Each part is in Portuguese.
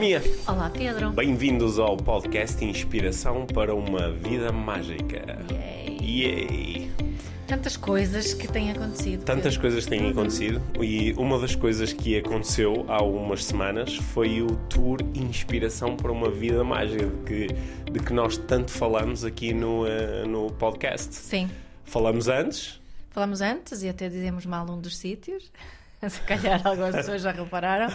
Mia! Olá, Pedro! Bem-vindos ao podcast Inspiração para uma Vida Mágica. Yay! Tantas coisas que têm acontecido. Tantas coisas têm acontecido e uma das coisas que aconteceu há umas semanas foi o Tour Inspiração para uma Vida Mágica, de que nós tanto falamos aqui no podcast. Sim. Falamos antes e até dizemos mal um dos sítios. Se calhar algumas pessoas já repararam.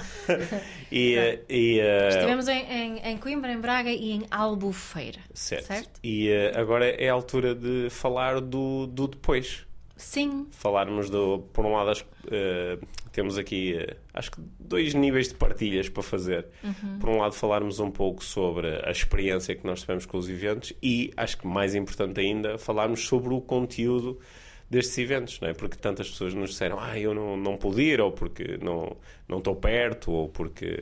Estivemos em Coimbra, em Braga e em Albufeira. Certo? E agora é a altura de falar do depois. Sim. Falarmos por um lado, temos aqui acho que 2 níveis de partilhas para fazer. Por um lado, falarmos um pouco sobre a experiência que nós tivemos com os eventos e, acho que mais importante ainda, falarmos sobre o conteúdo destes eventos, não é? Porque tantas pessoas nos disseram eu não pude ir, ou porque não estou perto, ou porque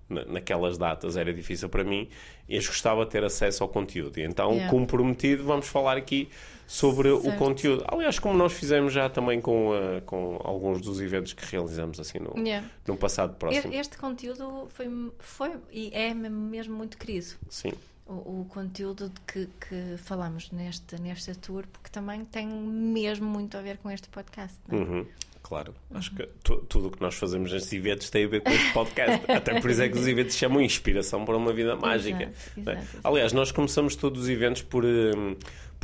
naquelas datas era difícil para mim, e eu gostava de ter acesso ao conteúdo. E então, como prometido, vamos falar aqui sobre o conteúdo. Aliás, como nós fizemos já também com alguns dos eventos que realizamos assim no passado próximo. Este conteúdo foi e é mesmo muito querido. Sim. O conteúdo de que falamos nesta tour, porque também tem mesmo muito a ver com este podcast, não é? Claro, acho que tudo o que nós fazemos nestes eventos tem a ver com este podcast. Até por isso é que os eventos chamam Inspiração para uma Vida Mágica. Exato. Aliás, nós começamos todos os eventos por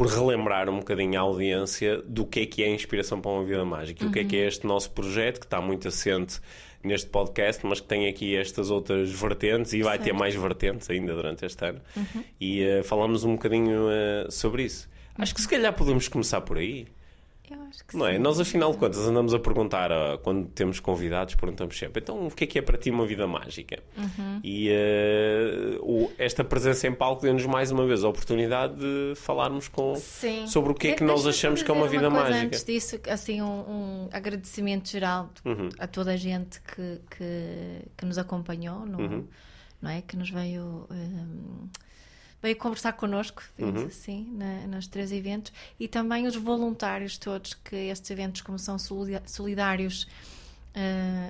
relembrar um bocadinho a audiência do que é a Inspiração para uma Vida Mágica. O que é este nosso projeto, que está muito assente neste podcast, mas que tem aqui estas outras vertentes e vai ter mais vertentes ainda durante este ano. E falamos um bocadinho sobre isso. Acho que se calhar podemos começar por aí. Eu acho que não é? Nós, afinal de contas, andamos a perguntar, quando temos convidados, perguntamos sempre, então, o que é para ti uma vida mágica? E esta presença em palco deu-nos mais uma vez a oportunidade de falarmos sobre o que é que nós achamos que é uma vida mágica. Antes disso, assim, um agradecimento geral a toda a gente que nos acompanhou, não é? Que nos veio conversar connosco, digamos assim, nos 3 eventos, e também os voluntários todos, que estes eventos, como são solidários,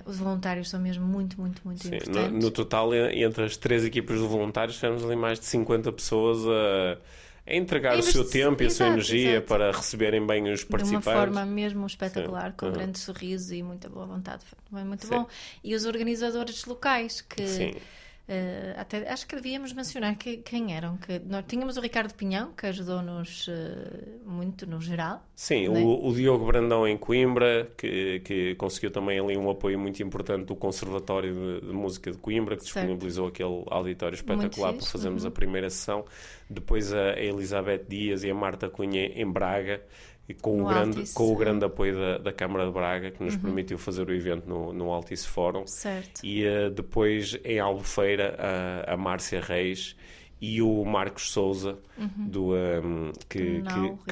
os voluntários são mesmo muito, muito, muito importantes. No total, entre as 3 equipas de voluntários, tivemos ali mais de 50 pessoas a entregar o seu tempo e a sua energia para receberem bem os participantes. De uma forma mesmo espetacular, com um grande sorriso e muita boa vontade. Foi muito bom. E os organizadores locais, que até acho que devíamos mencionar quem eram. Que nós tínhamos o Ricardo Pinhão, que ajudou-nos muito no geral. Sim, o Diogo Brandão em Coimbra, que conseguiu também ali um apoio muito importante do Conservatório de Música de Coimbra, que disponibilizou aquele auditório espetacular para fazermos a primeira sessão. Depois a Elizabeth Dias e a Marta Cunha em Braga, e com o grande apoio da Câmara de Braga, que nos permitiu fazer o evento no Altice Fórum. Certo. E depois em Albufeira a Márcia Reis e o Marcos Souza, que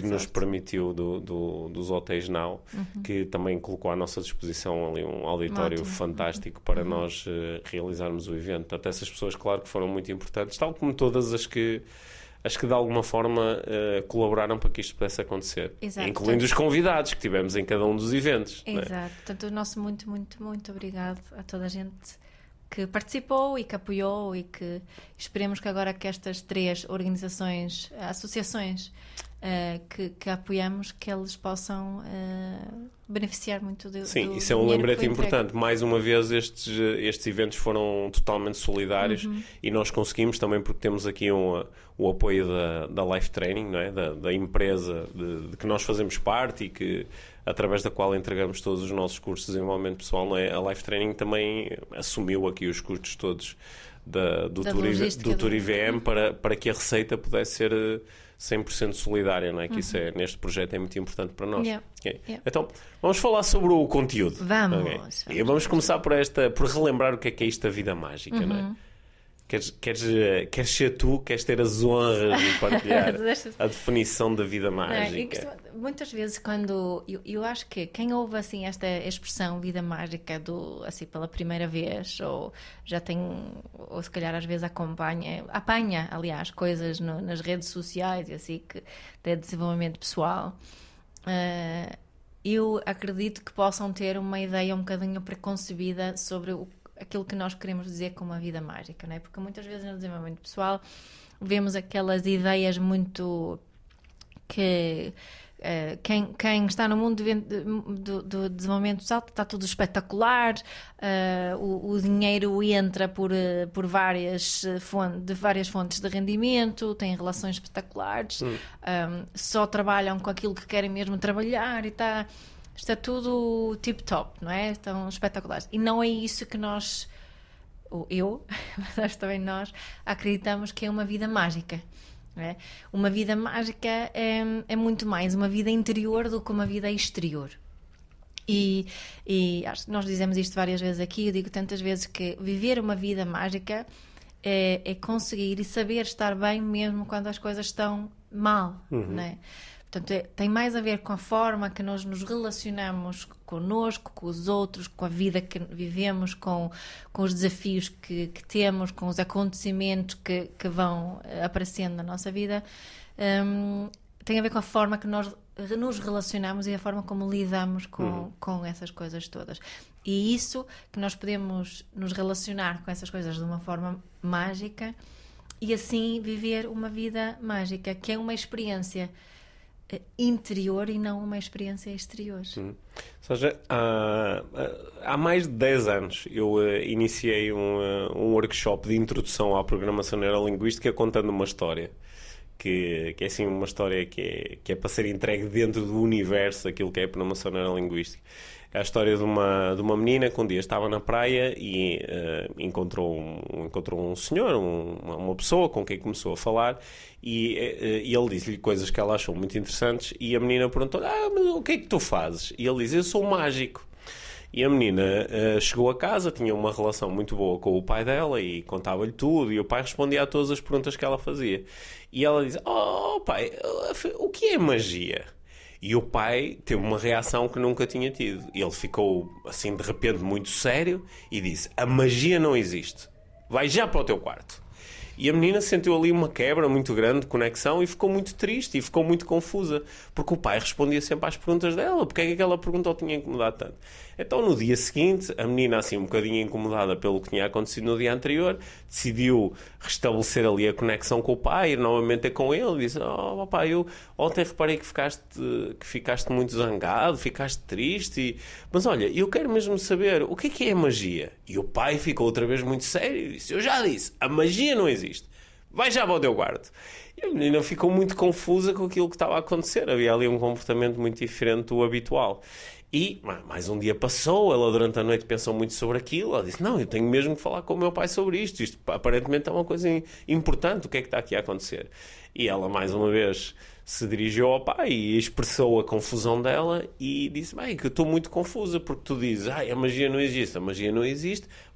nos permitiu dos Hotéis Now, que também colocou à nossa disposição ali um auditório fantástico para nós realizarmos o evento. Portanto, essas pessoas, claro, que foram muito importantes, tal como todas as que de alguma forma colaboraram para que isto pudesse acontecer. Exato. Incluindo os convidados que tivemos em cada um dos eventos. Exato. Não é? Portanto, o nosso muito, muito, muito obrigado a toda a gente que participou e que apoiou, e que esperemos que agora que estas 3 organizações, associações que apoiamos, que eles possam beneficiar muito do Sim, isso é um lembrete importante. Mais uma vez, estes eventos foram totalmente solidários e nós conseguimos também, porque temos aqui o apoio da Life Training, não é? da empresa de que nós fazemos parte e que, através da qual entregamos todos os nossos cursos de desenvolvimento pessoal, não é? A Life Training também assumiu aqui os custos todos do Tour IVM para que a receita pudesse ser 100% solidária, não é? Que isso neste projeto é muito importante para nós. Então, vamos falar sobre o conteúdo. Vamos. E vamos começar por relembrar o que é isto da vida mágica, não é? Queres ser tu, queres ter as honras de partilhar a definição da vida mágica? Muitas vezes, quando eu acho que quem ouve assim esta expressão vida mágica assim pela primeira vez, ou já tem, ou se calhar às vezes apanha aliás, coisas nas redes sociais e assim, que tem desenvolvimento pessoal, eu acredito que possam ter uma ideia um bocadinho preconcebida sobre aquilo que nós queremos dizer com uma vida mágica, não é? Porque muitas vezes no desenvolvimento pessoal vemos aquelas ideias muito que quem está no mundo do desenvolvimento pessoal está tudo espetacular, o dinheiro entra por várias fontes de rendimento, têm relações espetaculares, só trabalham com aquilo que querem mesmo trabalhar e está tudo tip-top, não é? Estão espetaculares. E não é isso que nós, ou eu, mas acho que também nós, acreditamos que é uma vida mágica. É? Uma vida mágica é muito mais uma vida interior do que uma vida exterior. E acho que nós dizemos isto várias vezes aqui, eu digo tantas vezes que viver uma vida mágica é conseguir e saber estar bem mesmo quando as coisas estão mal, não é? Portanto, tem mais a ver com a forma que nós nos relacionamos connosco, com os outros, com a vida que vivemos, com os desafios que temos, com os acontecimentos que vão aparecendo na nossa vida. Tem a ver com a forma que nós nos relacionamos e a forma como lidamos com essas coisas todas. E isso que nós podemos nos relacionar com essas coisas de uma forma mágica e assim viver uma vida mágica, que é uma experiência interior e não uma experiência exterior. Ou seja, há mais de 10 anos eu iniciei um workshop de introdução à programação neurolinguística contando uma história que é assim uma história que é para ser entregue dentro do universo daquilo que é a programação neurolinguística. É a história de uma menina que um dia estava na praia e encontrou um senhor, uma pessoa com quem começou a falar e ele disse-lhe coisas que ela achou muito interessantes e a menina perguntou-lhe, mas o que é que tu fazes? E ele disse, eu sou mágico. E a menina chegou a casa, tinha uma relação muito boa com o pai dela e contava-lhe tudo e o pai respondia a todas as perguntas que ela fazia. E ela disse, pai, o que é magia? E o pai teve uma reação que nunca tinha tido. Ele ficou, assim, de repente, muito sério e disse, a magia não existe. Vai já para o teu quarto. E a menina sentiu ali uma quebra muito grande de conexão e ficou muito triste e ficou muito confusa, porque o pai respondia sempre às perguntas dela. Porque é que aquela pergunta o tinha incomodado tanto? Então, no dia seguinte, a menina, assim, um bocadinho incomodada pelo que tinha acontecido no dia anterior, decidiu restabelecer ali a conexão com o pai, ir novamente ter com ele, disse, pai, eu ontem reparei que ficaste muito zangado, ficaste triste, mas olha, eu quero mesmo saber, o que é magia? E o pai ficou outra vez muito sério e disse, eu já disse, a magia não existe. Vai já para o teu quarto. E a menina ficou muito confusa com aquilo que estava a acontecer. Havia ali um comportamento muito diferente do habitual. E mais um dia passou, ela durante a noite pensou muito sobre aquilo, ela disse, não, eu tenho mesmo que falar com o meu pai sobre isto aparentemente é uma coisa importante, o que é que está aqui a acontecer? E ela mais uma vez se dirigiu ao pai e expressou a confusão dela e disse, bem, que eu estou muito confusa porque tu dizes, a magia não existe,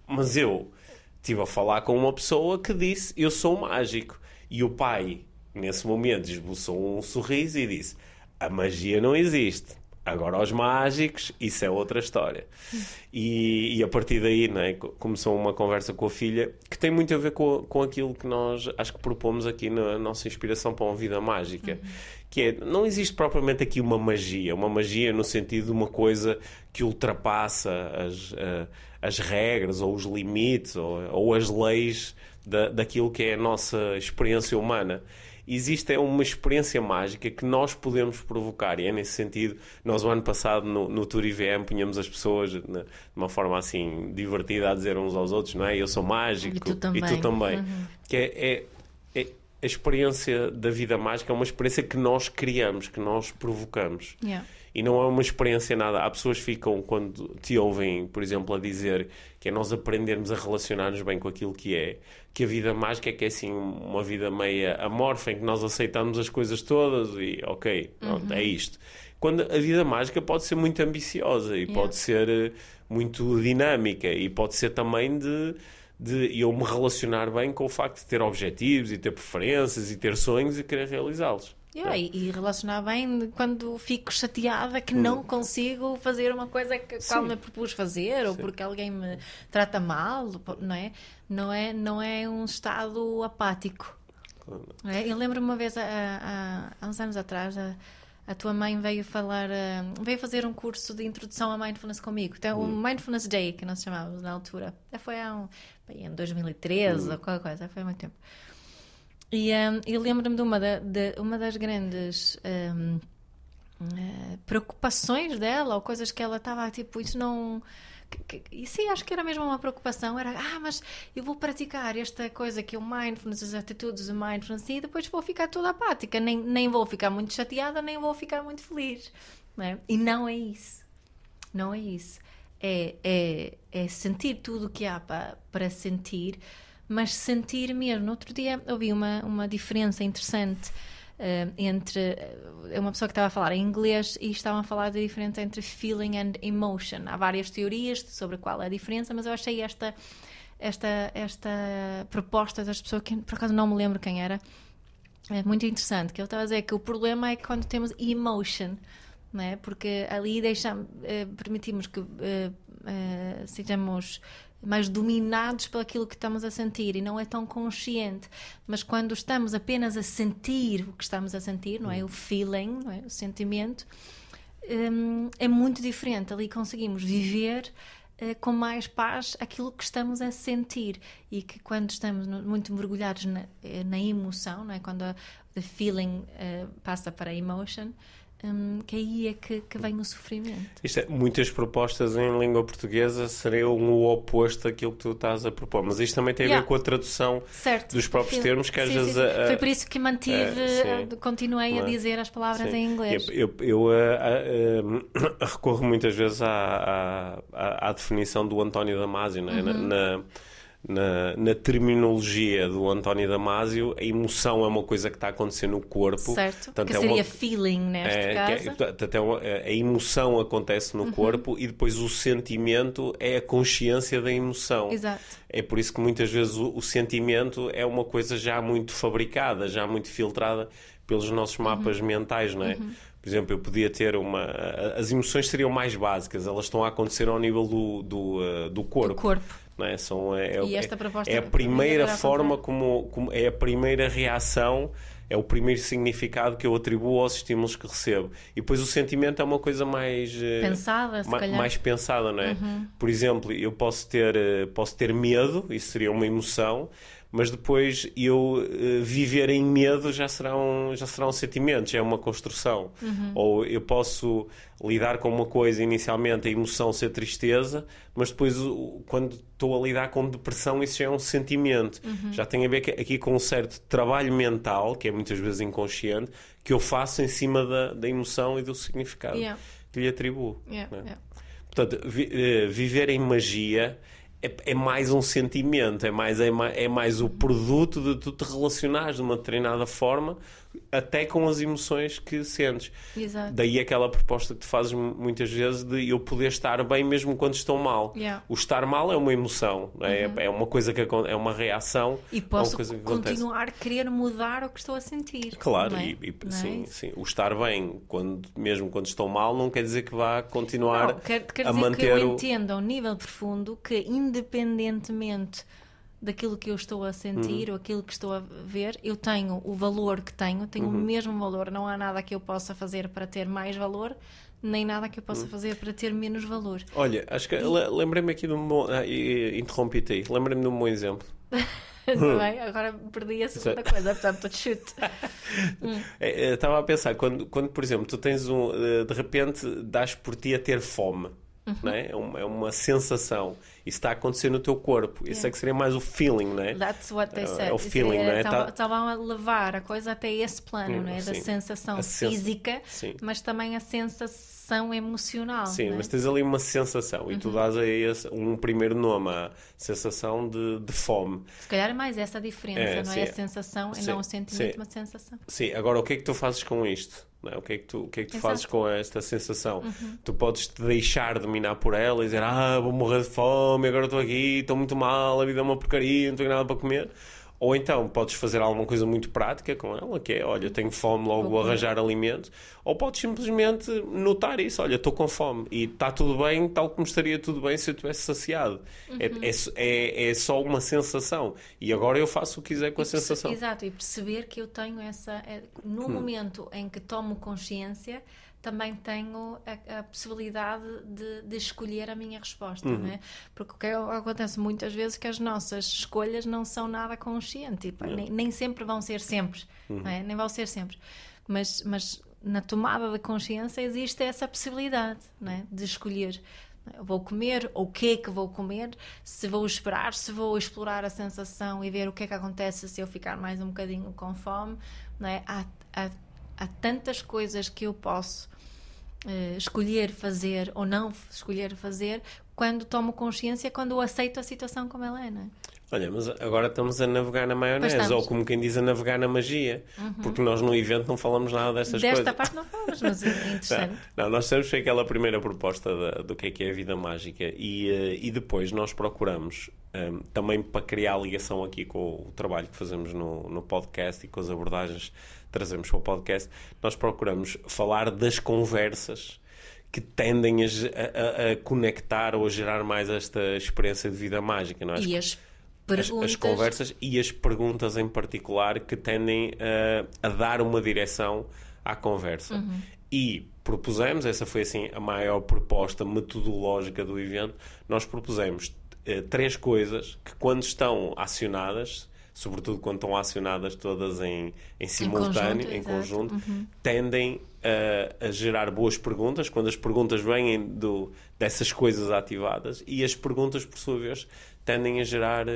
mas eu estive a falar com uma pessoa que disse, eu sou mágico. E o pai, nesse momento, esboçou um sorriso e disse, a magia não existe. Agora os mágicos, isso é outra história. E a partir daí, não é, começou uma conversa com a filha que tem muito a ver com aquilo que nós acho que propomos aqui na nossa inspiração para uma vida mágica. Que é, não existe propriamente aqui uma magia no sentido de uma coisa que ultrapassa as regras ou os limites ou as leis daquilo que é a nossa experiência humana. Existe uma experiência mágica que nós podemos provocar e é nesse sentido, nós o ano passado no Tour IVM punhamos as pessoas de uma forma assim divertida a dizer uns aos outros, não é? Eu sou mágico e tu também. Que é a experiência da vida mágica, é uma experiência que nós criamos, que nós provocamos. E não é uma experiência nada. Há pessoas que ficam, quando te ouvem, por exemplo, a dizer que é nós aprendermos a relacionar-nos bem com aquilo que a vida mágica é que é assim uma vida meia amorfa, em que nós aceitamos as coisas todas e ok, pronto, é isto. Quando a vida mágica pode ser muito ambiciosa e pode ser muito dinâmica e pode ser também de eu me relacionar bem com o facto de ter objetivos e ter preferências e ter sonhos e querer realizá-los. E relacionar bem quando fico chateada que não consigo fazer uma coisa que qual me propus fazer ou porque alguém me trata mal, não é? Não é um estado apático. Eu lembro-me uma vez, há uns anos atrás, a tua mãe veio fazer um curso de introdução à mindfulness comigo. Então, o Mindfulness Day, que nós chamávamos na altura. Foi em 2013 ou qualquer coisa, foi há muito tempo. E eu lembro-me de uma das grandes preocupações dela, ou coisas que ela estava tipo, isso não... E sim, acho que era mesmo uma preocupação. Era, mas eu vou praticar esta coisa que é o mindfulness, as atitudes do mindfulness, e depois vou ficar toda apática, nem vou ficar muito chateada, nem vou ficar muito feliz, não é? E não é isso. Não é isso. É sentir tudo o que há para sentir, mas sentir mesmo. No outro dia ouvi uma diferença interessante entre uma pessoa que estava a falar em inglês e estavam a falar da diferença entre feeling and emotion. Há várias teorias sobre qual é a diferença, mas eu achei esta proposta das pessoas, que por acaso não me lembro quem era, é muito interessante, que ele estava a dizer que o problema é quando temos emotion, não é? Porque ali permitimos que sejamos mais dominados por aquilo que estamos a sentir e não é tão consciente. Mas quando estamos apenas a sentir o que estamos a sentir, não é? O feeling, não é? O sentimento, é muito diferente. Ali conseguimos viver com mais paz aquilo que estamos a sentir, e que quando estamos muito mergulhados na emoção, não é? Quando the feeling passa para a emotion, que aí é que vem o sofrimento. Muitas propostas em língua portuguesa seriam o oposto daquilo que tu estás a propor, mas isto também tem a ver com a tradução dos próprios termos, que às vezes... Foi por isso que continuei a dizer as palavras em inglês. Eu recorro muitas vezes à definição do António Damasio, não é? Na terminologia do António Damasio, a emoção é uma coisa que está a acontecer no corpo. Certo, portanto, que seria feeling neste caso. A emoção acontece no corpo, e depois o sentimento é a consciência da emoção. Exato. É por isso que muitas vezes o sentimento é uma coisa já muito fabricada, já muito filtrada pelos nossos mapas mentais, não é? Por exemplo, eu podia ter as emoções seriam mais básicas, elas estão a acontecer ao nível do corpo. Do corpo. Não é? E esta proposta é a primeira forma como é a primeira reação, é o primeiro significado que eu atribuo aos estímulos que recebo. E depois o sentimento é uma coisa mais pensada, se calhar. Mais pensada, não é? Por exemplo, eu posso ter medo, isso seria uma emoção, mas depois eu viver em medo já será um sentimento, já é uma construção. Ou eu posso lidar com uma coisa, inicialmente a emoção ser tristeza, mas depois quando estou a lidar com depressão, isso já é um sentimento. Já tem a ver aqui com um certo trabalho mental, que é muitas vezes inconsciente, que eu faço em cima da emoção e do significado que lhe atribuo. Portanto, viver em magia é mais um sentimento, é mais o produto de tu te relacionares de uma determinada forma, até com as emoções que sentes. Exato. Daí aquela proposta que tu fazes muitas vezes de eu poder estar bem mesmo quando estou mal. O estar mal é uma emoção, é uma coisa que é uma reação. E posso continuar a querer mudar o que estou a sentir. Claro, sim. O estar bem, mesmo quando estou mal, não quer dizer que vá continuar quer a dizer manter que eu entendo ao nível profundo que, independentemente daquilo que eu estou a sentir ou aquilo que estou a ver, eu tenho o valor que tenho o mesmo valor. Não há nada que eu possa fazer para ter mais valor, nem nada que eu possa fazer para ter menos valor. Olha, acho que lembrei-me aqui de um bom... interrompi-te aí. Lembrei-me de um bom exemplo. Bem, agora perdi a segunda coisa, portanto, estou de chute. Estava a pensar, quando, por exemplo, tu tens de repente dás por ti a ter fome. Não é? É uma sensação. Isso está a acontecer no teu corpo. Isso é que seria mais o feeling, não é? That's what they said. É o feeling, não é? Estavam a levar a coisa até esse plano, não é? Da sensação física, mas também a sensação emocional. Sim, não é? mas tens ali uma sensação e tu dás a esse um primeiro nome, a sensação de fome. Se calhar é mais essa a diferença, não é? A sensação e não o sentimento, uma sensação. Sim, agora o que é que tu fazes com isto? Não é? O que é que tu fazes com esta sensação? Tu podes te deixar dominar por ela e dizer vou morrer de fome, agora estou aqui, estou muito mal, a vida é uma porcaria, não tenho nada para comer. Ou então podes fazer alguma coisa muito prática com ela, que é, olha, tenho fome, logo vou arranjar alimento. Ou podes simplesmente notar isso, olha, estou com fome e está tudo bem, tal como estaria tudo bem se eu estivesse saciado. É só uma sensação. E agora eu faço o que quiser com a sensação. Exato, e perceber que eu tenho essa... No momento em que tomo consciência, também tenho a possibilidade de escolher a minha resposta, não é? Porque o que acontece muitas vezes é que as nossas escolhas não são nada conscientes, tipo, nem sempre vão ser sempre, não é? Nem vão ser sempre. Mas na tomada de consciência existe essa possibilidade, não é? De escolher. Vou comer, ou o que é que vou comer, se vou esperar, se vou explorar a sensação e ver o que é que acontece se eu ficar mais um bocadinho com fome, não é? Há tantas coisas que eu posso escolher fazer ou não escolher fazer quando tomo consciência, quando eu aceito a situação como ela é, não é? Olha, mas agora estamos a navegar na maionese, ou como quem diz, a navegar na magia, porque nós no evento não falamos nada destas coisas. Desta parte não falamos, mas é interessante. Não, nós temos aquela primeira proposta do que é a vida mágica e depois nós procuramos, também para criar ligação aqui com o trabalho que fazemos no podcast e com as abordagens que trazemos para o podcast, nós procuramos falar das conversas que tendem a conectar ou a gerar mais esta experiência de vida mágica, não é? E as conversas e as perguntas em particular que tendem a dar uma direção à conversa. E propusemos, essa foi assim a maior proposta metodológica do evento, nós propusemos 3 coisas que quando estão acionadas, sobretudo quando estão acionadas todas em simultâneo, em conjunto, tendem a gerar boas perguntas, quando as perguntas vêm dessas coisas ativadas, e as perguntas, por sua vez, tendem a gerar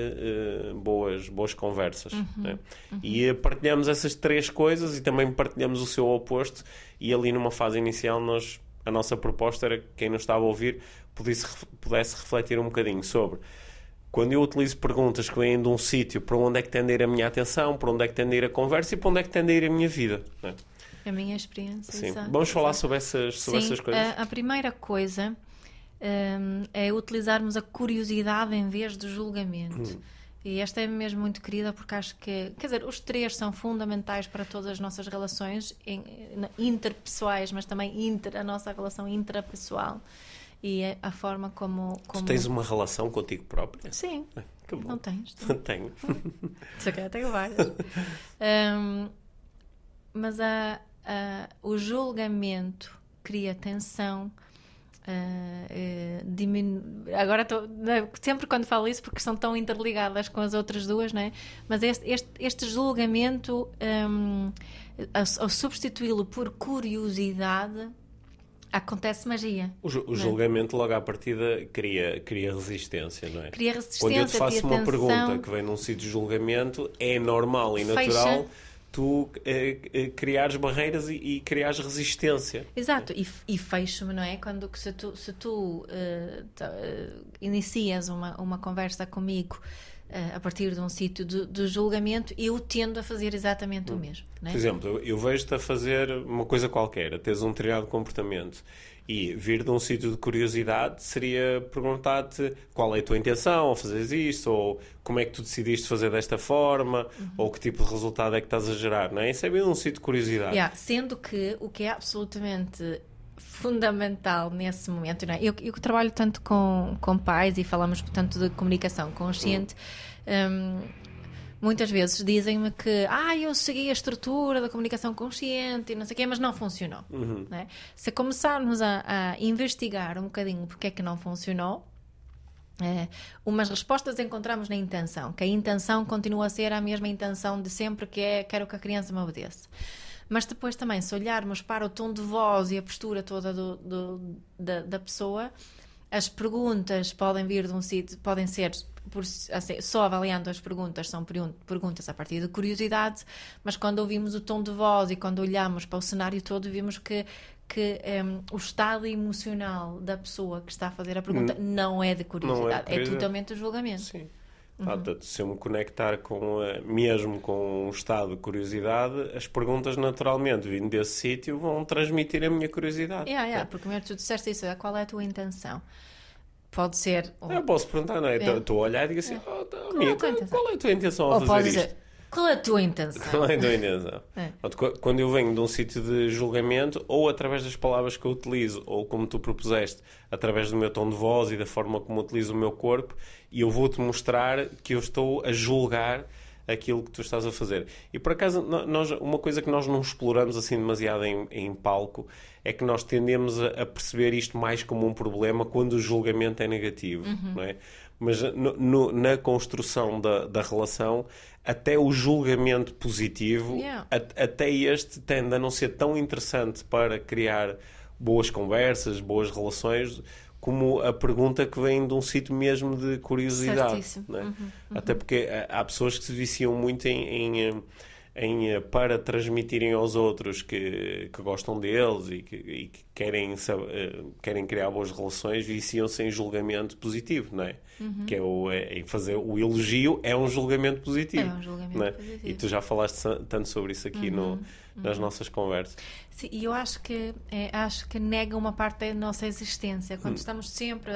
boas conversas. Né? E partilhamos essas 3 coisas e também partilhamos o seu oposto, e ali numa fase inicial a nossa proposta era que quem não estava a ouvir pudesse refletir um bocadinho sobre quando eu utilizo perguntas que vêm de um sítio, para onde é que tende a ir a minha atenção, para onde é que tende a ir a conversa e para onde é que tende a ir a minha vida. Né? A minha experiência. Sim. Exato, Vamos falar sobre essas coisas? A primeira coisa é utilizarmos a curiosidade em vez do julgamento. E esta é mesmo muito querida porque acho que, quer dizer, os 3 são fundamentais para todas as nossas relações interpessoais, mas também a nossa relação intrapessoal. E é a forma como... Tu tens uma relação contigo própria? Sim. Que bom. Não tens? Não tenho. Isso aqui eu tenho várias. Mas o julgamento cria tensão. Agora sempre quando falo isso, porque são tão interligadas com as outras duas, não é? Mas este julgamento, ao substituí-lo por curiosidade, acontece magia. O julgamento logo à partida cria resistência, não é? Cria resistência, quando eu te faço uma tensão, pergunta que vem num sítio de julgamento, é normal e natural tu criares barreiras e criares resistência. Exato, e fecho-me, não é? Se tu inicias uma conversa comigo a partir de um sítio de julgamento, eu tendo a fazer exatamente o mesmo. Não é? Por exemplo, eu vejo-te a fazer uma coisa qualquer, a teres um determinado comportamento, e vir de um sítio de curiosidade seria perguntar-te qual é a tua intenção ao fazeres isto, ou como é que tu decidiste fazer desta forma, ou que tipo de resultado é que estás a gerar, não é? Isso é bem um sítio de curiosidade. Sendo que o que é absolutamente fundamental nesse momento, não é? Eu trabalho tanto com pais e falamos tanto de comunicação consciente, muitas vezes dizem-me que eu segui a estrutura da comunicação consciente e não sei o quê, mas não funcionou. Não é? Se começarmos a investigar um bocadinho porque é que não funcionou, umas respostas encontramos na intenção, que a intenção continua a ser a mesma intenção de sempre, que é quero que a criança me obedeça. Mas depois também, se olharmos para o tom de voz e a postura toda da pessoa, as perguntas podem vir de um sítio, podem ser, só avaliando as perguntas, são perguntas a partir de curiosidade, mas quando ouvimos o tom de voz e quando olhamos para o cenário todo, vimos que o estado emocional da pessoa que está a fazer a pergunta não é de curiosidade, é totalmente de julgamento. Sim. Se eu me conectar mesmo com um estado de curiosidade, as perguntas naturalmente vindo desse sítio vão transmitir a minha curiosidade. Porque primeiro tu disseste isso, qual é a tua intenção? pode ser... Eu posso perguntar, não é? Estou a olhar e digo assim, amiga, qual é a tua intenção ao fazer isto? Qual é a tua intenção? Qual é a tua intenção? Quando eu venho de um sítio de julgamento, ou através das palavras que eu utilizo, ou como tu propuseste, através do meu tom de voz e da forma como utilizo o meu corpo, e eu vou-te mostrar que eu estou a julgar aquilo que tu estás a fazer. E por acaso, uma coisa que nós não exploramos assim demasiado em palco é que nós tendemos a perceber isto mais como um problema quando o julgamento é negativo, não é? Mas na construção da relação, até o julgamento positivo, até este tende a não ser tão interessante para criar boas conversas, boas relações, como a pergunta que vem de um sítio mesmo de curiosidade. Não é? Até porque há pessoas que se viciam muito para transmitirem aos outros que gostam deles e que querem criar boas relações, viciam-se em julgamento positivo, não é? Que é fazer o elogio é um julgamento positivo. É um julgamento positivo. E tu já falaste tanto sobre isso aqui nas nossas conversas. Sim, e eu acho que nega uma parte da nossa existência. Quando estamos sempre,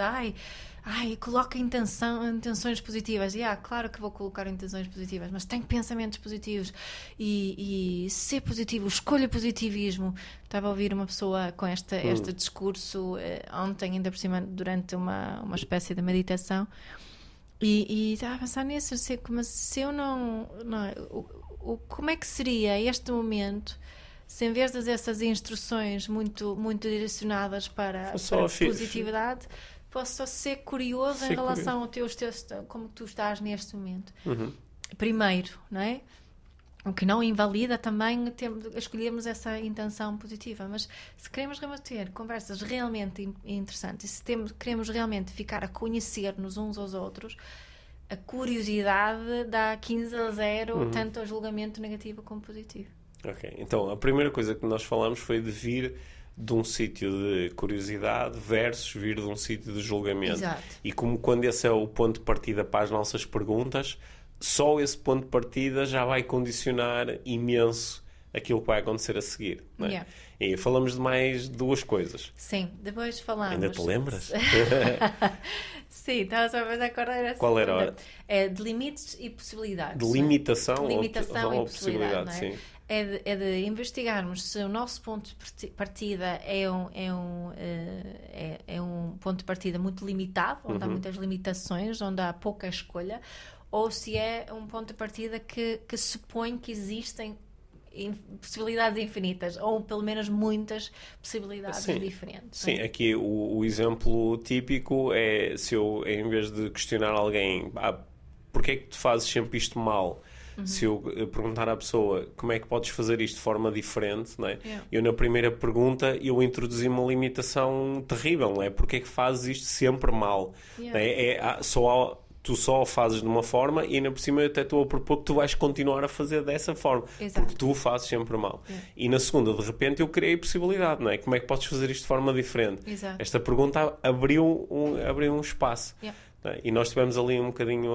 coloca intenções positivas. Claro que vou colocar intenções positivas, mas tenho pensamentos positivos e ser positivo, escolha positivismo. Estava a ouvir uma pessoa com este discurso ontem, ainda por cima, durante uma espécie de meditação, e estava a pensar nisso, mas se eu não como é que seria este momento se em vez dessas instruções muito, muito direcionadas para positividade, posso só ser curioso em relação ao como tu estás neste momento. Primeiro, não é? O que não invalida também escolhermos essa intenção positiva, mas se queremos ter conversas realmente interessantes e se queremos realmente ficar a conhecer-nos uns aos outros, a curiosidade dá 15-0, tanto ao julgamento negativo como positivo. Ok, então a primeira coisa que nós falamos foi de vir de um sítio de curiosidade versus vir de um sítio de julgamento. Exato. E como quando esse é o ponto de partida para as nossas perguntas, só esse ponto de partida já vai condicionar imenso aquilo que vai acontecer a seguir. Não é? E falamos de mais duas coisas. Sim, depois falamos... Ainda te lembras? Sim, estava só a acordar. Qual era a hora? É de limites e possibilidades. De limitação ou possibilidade, não é? sim. É de investigarmos se o nosso ponto de partida é um ponto de partida muito limitado, onde há muitas limitações, onde há pouca escolha, ou se é um ponto de partida que supõe que existem possibilidades infinitas, ou pelo menos muitas possibilidades diferentes. Sim, aqui o exemplo típico é se eu, em vez de questionar alguém, porque é que tu fazes sempre isto mal? Se eu perguntar à pessoa como é que podes fazer isto de forma diferente, não é? Eu na primeira pergunta eu introduzi uma limitação terrível, não é? Porque é que fazes isto sempre mal? Não é? Tu só o fazes de uma forma e ainda por cima eu até estou a propor que tu vais continuar a fazer dessa forma. Exato. Porque tu o fazes sempre mal. E na segunda, de repente, eu criei possibilidade, não é? Como é que podes fazer isto de forma diferente? Exato. Esta pergunta abriu um espaço. Não é? E nós estivemos ali um bocadinho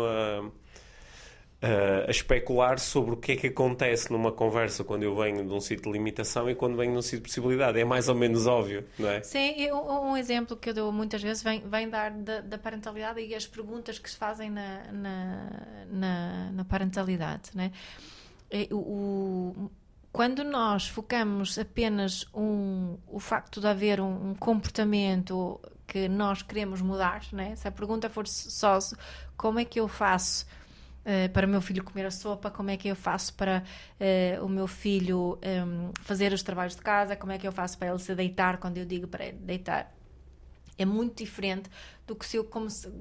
a especular sobre o que é que acontece numa conversa quando eu venho de um sítio de limitação e quando venho de um sítio de possibilidade. É mais ou menos óbvio, não é? Sim, um exemplo que eu dou muitas vezes vem dar da parentalidade e as perguntas que se fazem na parentalidade, não é? Quando nós focamos apenas o facto de haver um comportamento que nós queremos mudar, não é? Se a pergunta for só como é que eu faço para o meu filho comer a sopa, como é que eu faço para o meu filho fazer os trabalhos de casa, como é que eu faço para ele se deitar quando eu digo para ele deitar, é muito diferente do que se eu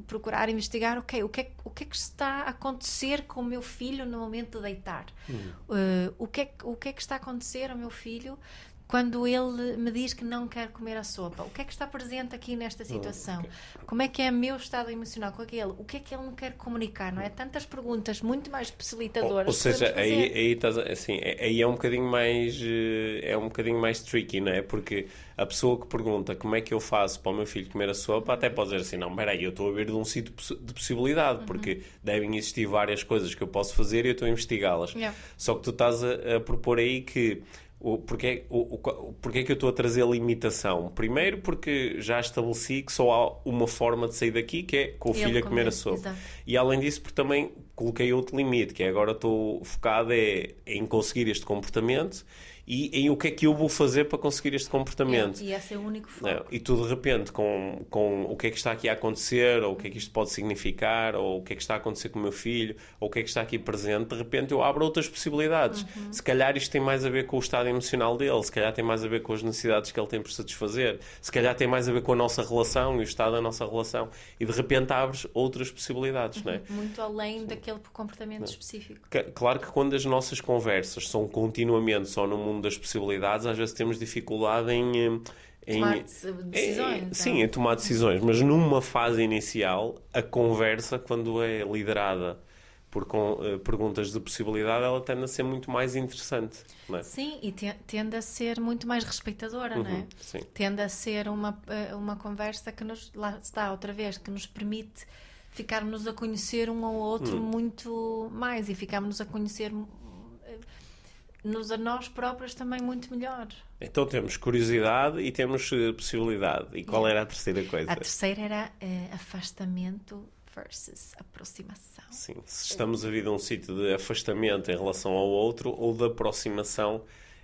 procurar investigar o que é que está a acontecer com o meu filho no momento de deitar, o que é que está a acontecer ao meu filho quando ele me diz que não quer comer a sopa. O que é que está presente aqui nesta situação? Como é que é o meu estado emocional com aquele? O que é que ele me quer comunicar? Não é? Tantas perguntas muito mais facilitadoras. Ou seja, aí estás, assim, aí é um bocadinho mais tricky, não é? Porque a pessoa que pergunta como é que eu faço para o meu filho comer a sopa, até pode dizer assim, não, peraí, eu estou a vir de um sítio de possibilidade, porque devem existir várias coisas que eu posso fazer e eu estou a investigá-las. Só que tu estás a propor aí que Porquê é que eu estou a trazer limitação? Primeiro porque já estabeleci que só há uma forma de sair daqui, que é com o filho a comer a sopa. Exato. E além disso, porque também coloquei outro limite, que é agora estou focado em conseguir este comportamento e em o que é que eu vou fazer para conseguir este comportamento. E esse é o único foco. Não, e tu de repente com o que é que está aqui a acontecer, ou o que é que isto pode significar, ou o que é que está a acontecer com o meu filho, ou o que é que está aqui presente, de repente eu abro outras possibilidades. Se calhar isto tem mais a ver com o estado emocional dele, se calhar tem mais a ver com as necessidades que ele tem por satisfazer, se calhar tem mais a ver com a nossa relação e o estado da nossa relação, e de repente abres outras possibilidades, não é? Muito além daquele comportamento específico. Claro que quando as nossas conversas são continuamente só no mundo das possibilidades, às vezes temos dificuldade em tomar decisões. Sim, em tomar decisões, mas numa fase inicial, a conversa, quando é liderada por perguntas de possibilidade, ela tende a ser muito mais interessante, não é? Sim, e tende a ser muito mais respeitadora, não é? Sim. Tende a ser uma conversa que lá está, outra vez, que nos permite ficarmos a conhecer um ao outro muito mais e ficarmos a conhecer nos a nós próprios também muito melhor. Então temos curiosidade e temos possibilidade. E qual era a terceira coisa? A terceira era afastamento versus aproximação. Sim, se estamos a vir de um sítio de afastamento em relação ao outro ou de aproximação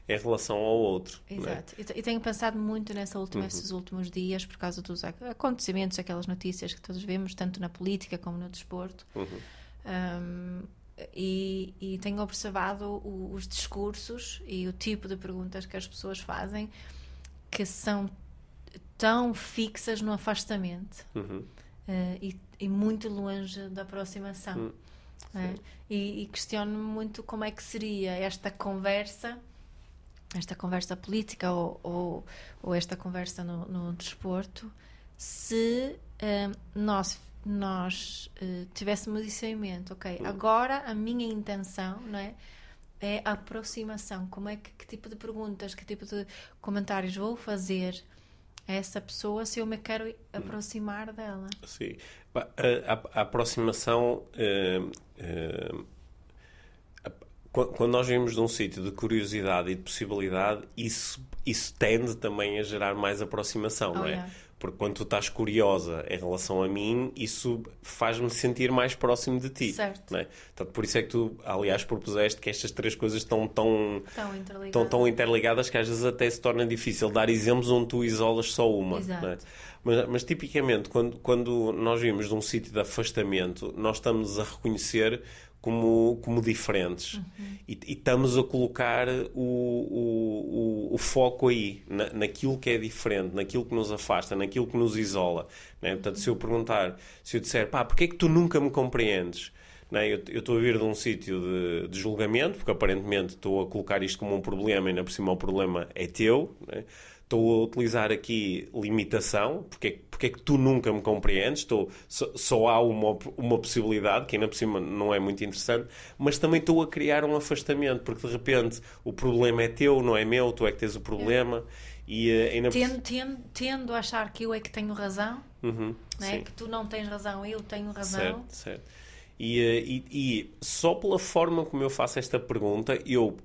em relação ao outro. Exato. E tenho pensado muito nesses últimos dias por causa dos acontecimentos, aquelas notícias que todos vemos, tanto na política como no desporto. E tenho observado os discursos e o tipo de perguntas que as pessoas fazem que são tão fixas no afastamento e muito longe da aproximação. E questiono-me muito como é que seria esta conversa política ou esta conversa no desporto se nós tivéssemos isso em mente. Ok, agora a minha intenção, não é a aproximação. Como é que tipo de perguntas, que tipo de comentários vou fazer a essa pessoa se eu me quero aproximar dela? Sim. A aproximação... Quando nós vimos de um sítio de curiosidade e de possibilidade, isso tende também a gerar mais aproximação, não é? Yeah. Porque quando tu estás curiosa em relação a mim, isso faz-me sentir mais próximo de ti. Certo. Não é? Portanto, por isso é que tu, aliás, propuseste que estas três coisas estão tão interligadas que às vezes até se torna difícil dar exemplos onde tu isolas só uma. Exato. Não é? Mas tipicamente, quando nós vimos de um sítio de afastamento, nós estamos a reconhecer como diferentes e estamos a colocar o foco aí, naquilo que é diferente, naquilo que nos afasta, naquilo que nos isola, né? Portanto, se eu disser, porquê é que tu nunca me compreendes? Né? Eu estou a vir de um sítio de julgamento, porque aparentemente estou a colocar isto como um problema e ainda por cima o problema é teu, né? Estou a utilizar aqui limitação, porque é que tu nunca me compreendes, só há uma possibilidade, que ainda por cima não é muito interessante, mas também estou a criar um afastamento, porque de repente o problema é teu, não é meu, tu é que tens o problema. E, ainda... tendo a achar que eu é que tenho razão, né? Que tu não tens razão, eu tenho razão. Certo. E só pela forma como eu faço esta pergunta,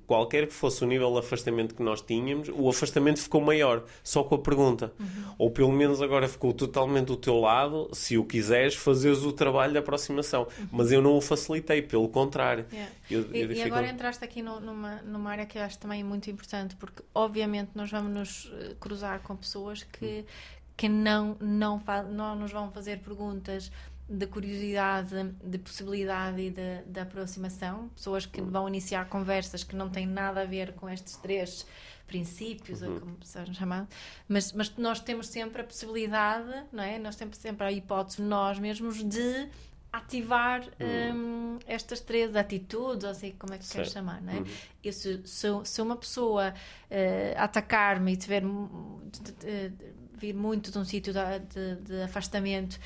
qualquer que fosse o nível de afastamento que nós tínhamos, o afastamento ficou maior, só com a pergunta. Ou pelo menos agora ficou totalmente do teu lado, se o quiseres, fazeres o trabalho de aproximação. Mas eu não o facilitei, pelo contrário. E agora entraste aqui numa área que eu acho também muito importante, porque obviamente nós vamos nos cruzar com pessoas que não nos vão fazer perguntas de curiosidade, de possibilidade e de aproximação, pessoas que vão iniciar conversas que não têm nada a ver com estes três princípios, ou como sejam chamados, mas nós temos sempre a possibilidade, não é? Nós temos sempre a hipótese nós mesmos de ativar estas três atitudes, ou sei como é que queres chamar, não é? E se uma pessoa atacar-me e tiver vir muito de um sítio de afastamento,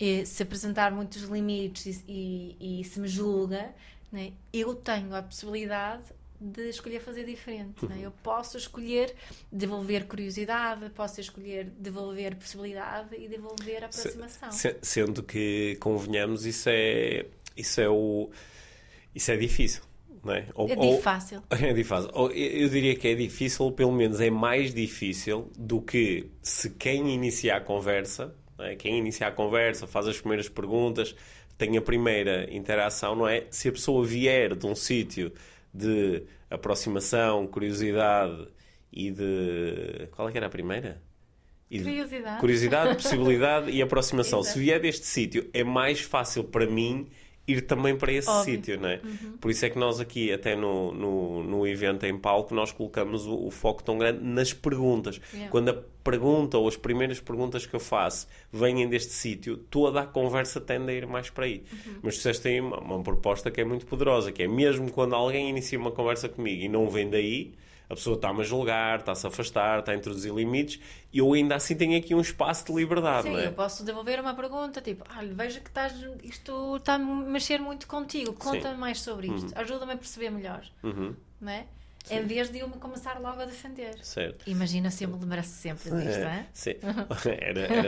e se apresentar muitos limites e se me julga, né, eu tenho a possibilidade de escolher fazer diferente. Né? Eu posso escolher devolver curiosidade, posso escolher devolver possibilidade e devolver aproximação. Sendo que, convenhamos, isso é difícil. não é? É fácil. É difícil. Eu diria que é difícil, pelo menos é mais difícil do que se quem inicia a conversa, não é? Quem inicia a conversa, faz as primeiras perguntas, tem a primeira interação, não é? Se a pessoa vier de um sítio de aproximação, curiosidade e de... Qual é que era a primeira? Curiosidade, possibilidade e aproximação. Exato. Se vier deste sítio, é mais fácil para mim ir também para esse sítio, não é? Por isso é que nós aqui, até no evento em palco, nós colocamos o foco tão grande nas perguntas. Yeah. Quando a pergunta ou as primeiras perguntas que eu faço vêm deste sítio, toda a conversa tende a ir mais para aí. Mas vocês têm uma proposta que é muito poderosa, que é mesmo quando alguém inicia uma conversa comigo e não vem daí, a pessoa está-me a julgar, está-se a afastar, está a introduzir limites, e eu ainda assim tenho aqui um espaço de liberdade, Sim, não é? eu posso devolver uma pergunta, tipo, vejo que isto está a mexer muito contigo, conta mais sobre isto, ajuda-me a perceber melhor, não é? Em vez de eu me começar logo a defender. Certo. Imagina se eu me lembrasse sempre disto, não é? Sim.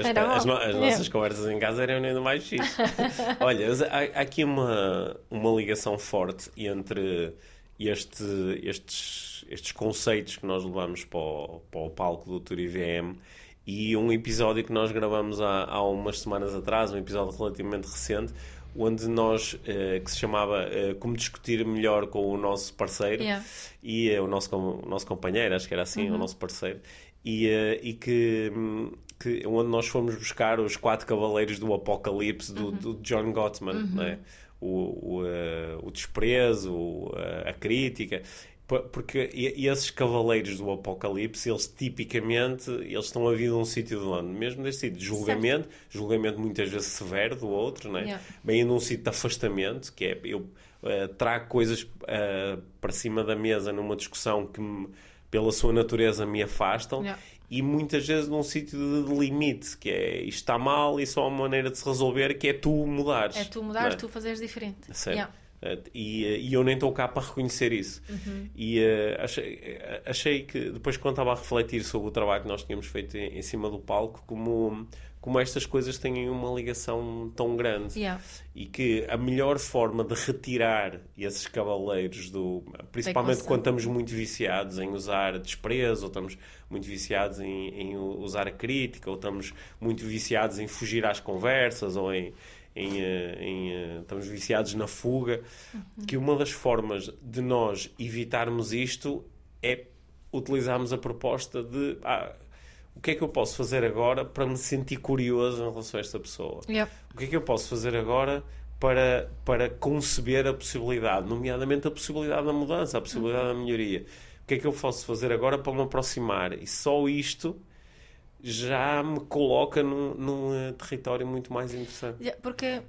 Era As bom. nossas conversas em casa eram ainda mais fixe. Olha, há aqui uma ligação forte entre estes conceitos que nós levamos para o palco do Tour IVM e um episódio que nós gravamos há umas semanas atrás, um episódio relativamente recente, onde nós, que se chamava Como Discutir Melhor com o Nosso Parceiro, e o nosso companheiro, acho que era assim, o nosso parceiro, e que onde nós fomos buscar os 4 cavaleiros do Apocalipse do John Gottman, não é? O desprezo, a crítica, porque esses cavaleiros do Apocalipse, eles tipicamente estão a vir de um sítio de onde? Mesmo deste sítio de julgamento muitas vezes severo do outro, não é? Bem num sítio de afastamento, que é eu trago coisas para cima da mesa numa discussão que pela sua natureza me afastam. E muitas vezes num sítio de limite, que é isto está mal e só há uma maneira de se resolver, que é tu mudares. É tu mudares, tu fazeres diferente. Certo. E eu nem estou cá para reconhecer isso. E achei que depois, quando estava a refletir sobre o trabalho que nós tínhamos feito em cima do palco, como estas coisas têm uma ligação tão grande e que a melhor forma de retirar esses cavaleiros principalmente quando estamos muito viciados em usar desprezo, ou estamos muito viciados em usar a crítica, ou estamos muito viciados em fugir às conversas, ou estamos viciados na fuga, que uma das formas de nós evitarmos isto é utilizarmos a proposta de o que é que eu posso fazer agora para me sentir curioso em relação a esta pessoa? O que é que eu posso fazer agora para conceber a possibilidade, nomeadamente a possibilidade da mudança, a possibilidade da melhoria? O que é que eu posso fazer agora para me aproximar? E só isto já me coloca num território muito mais interessante. Porque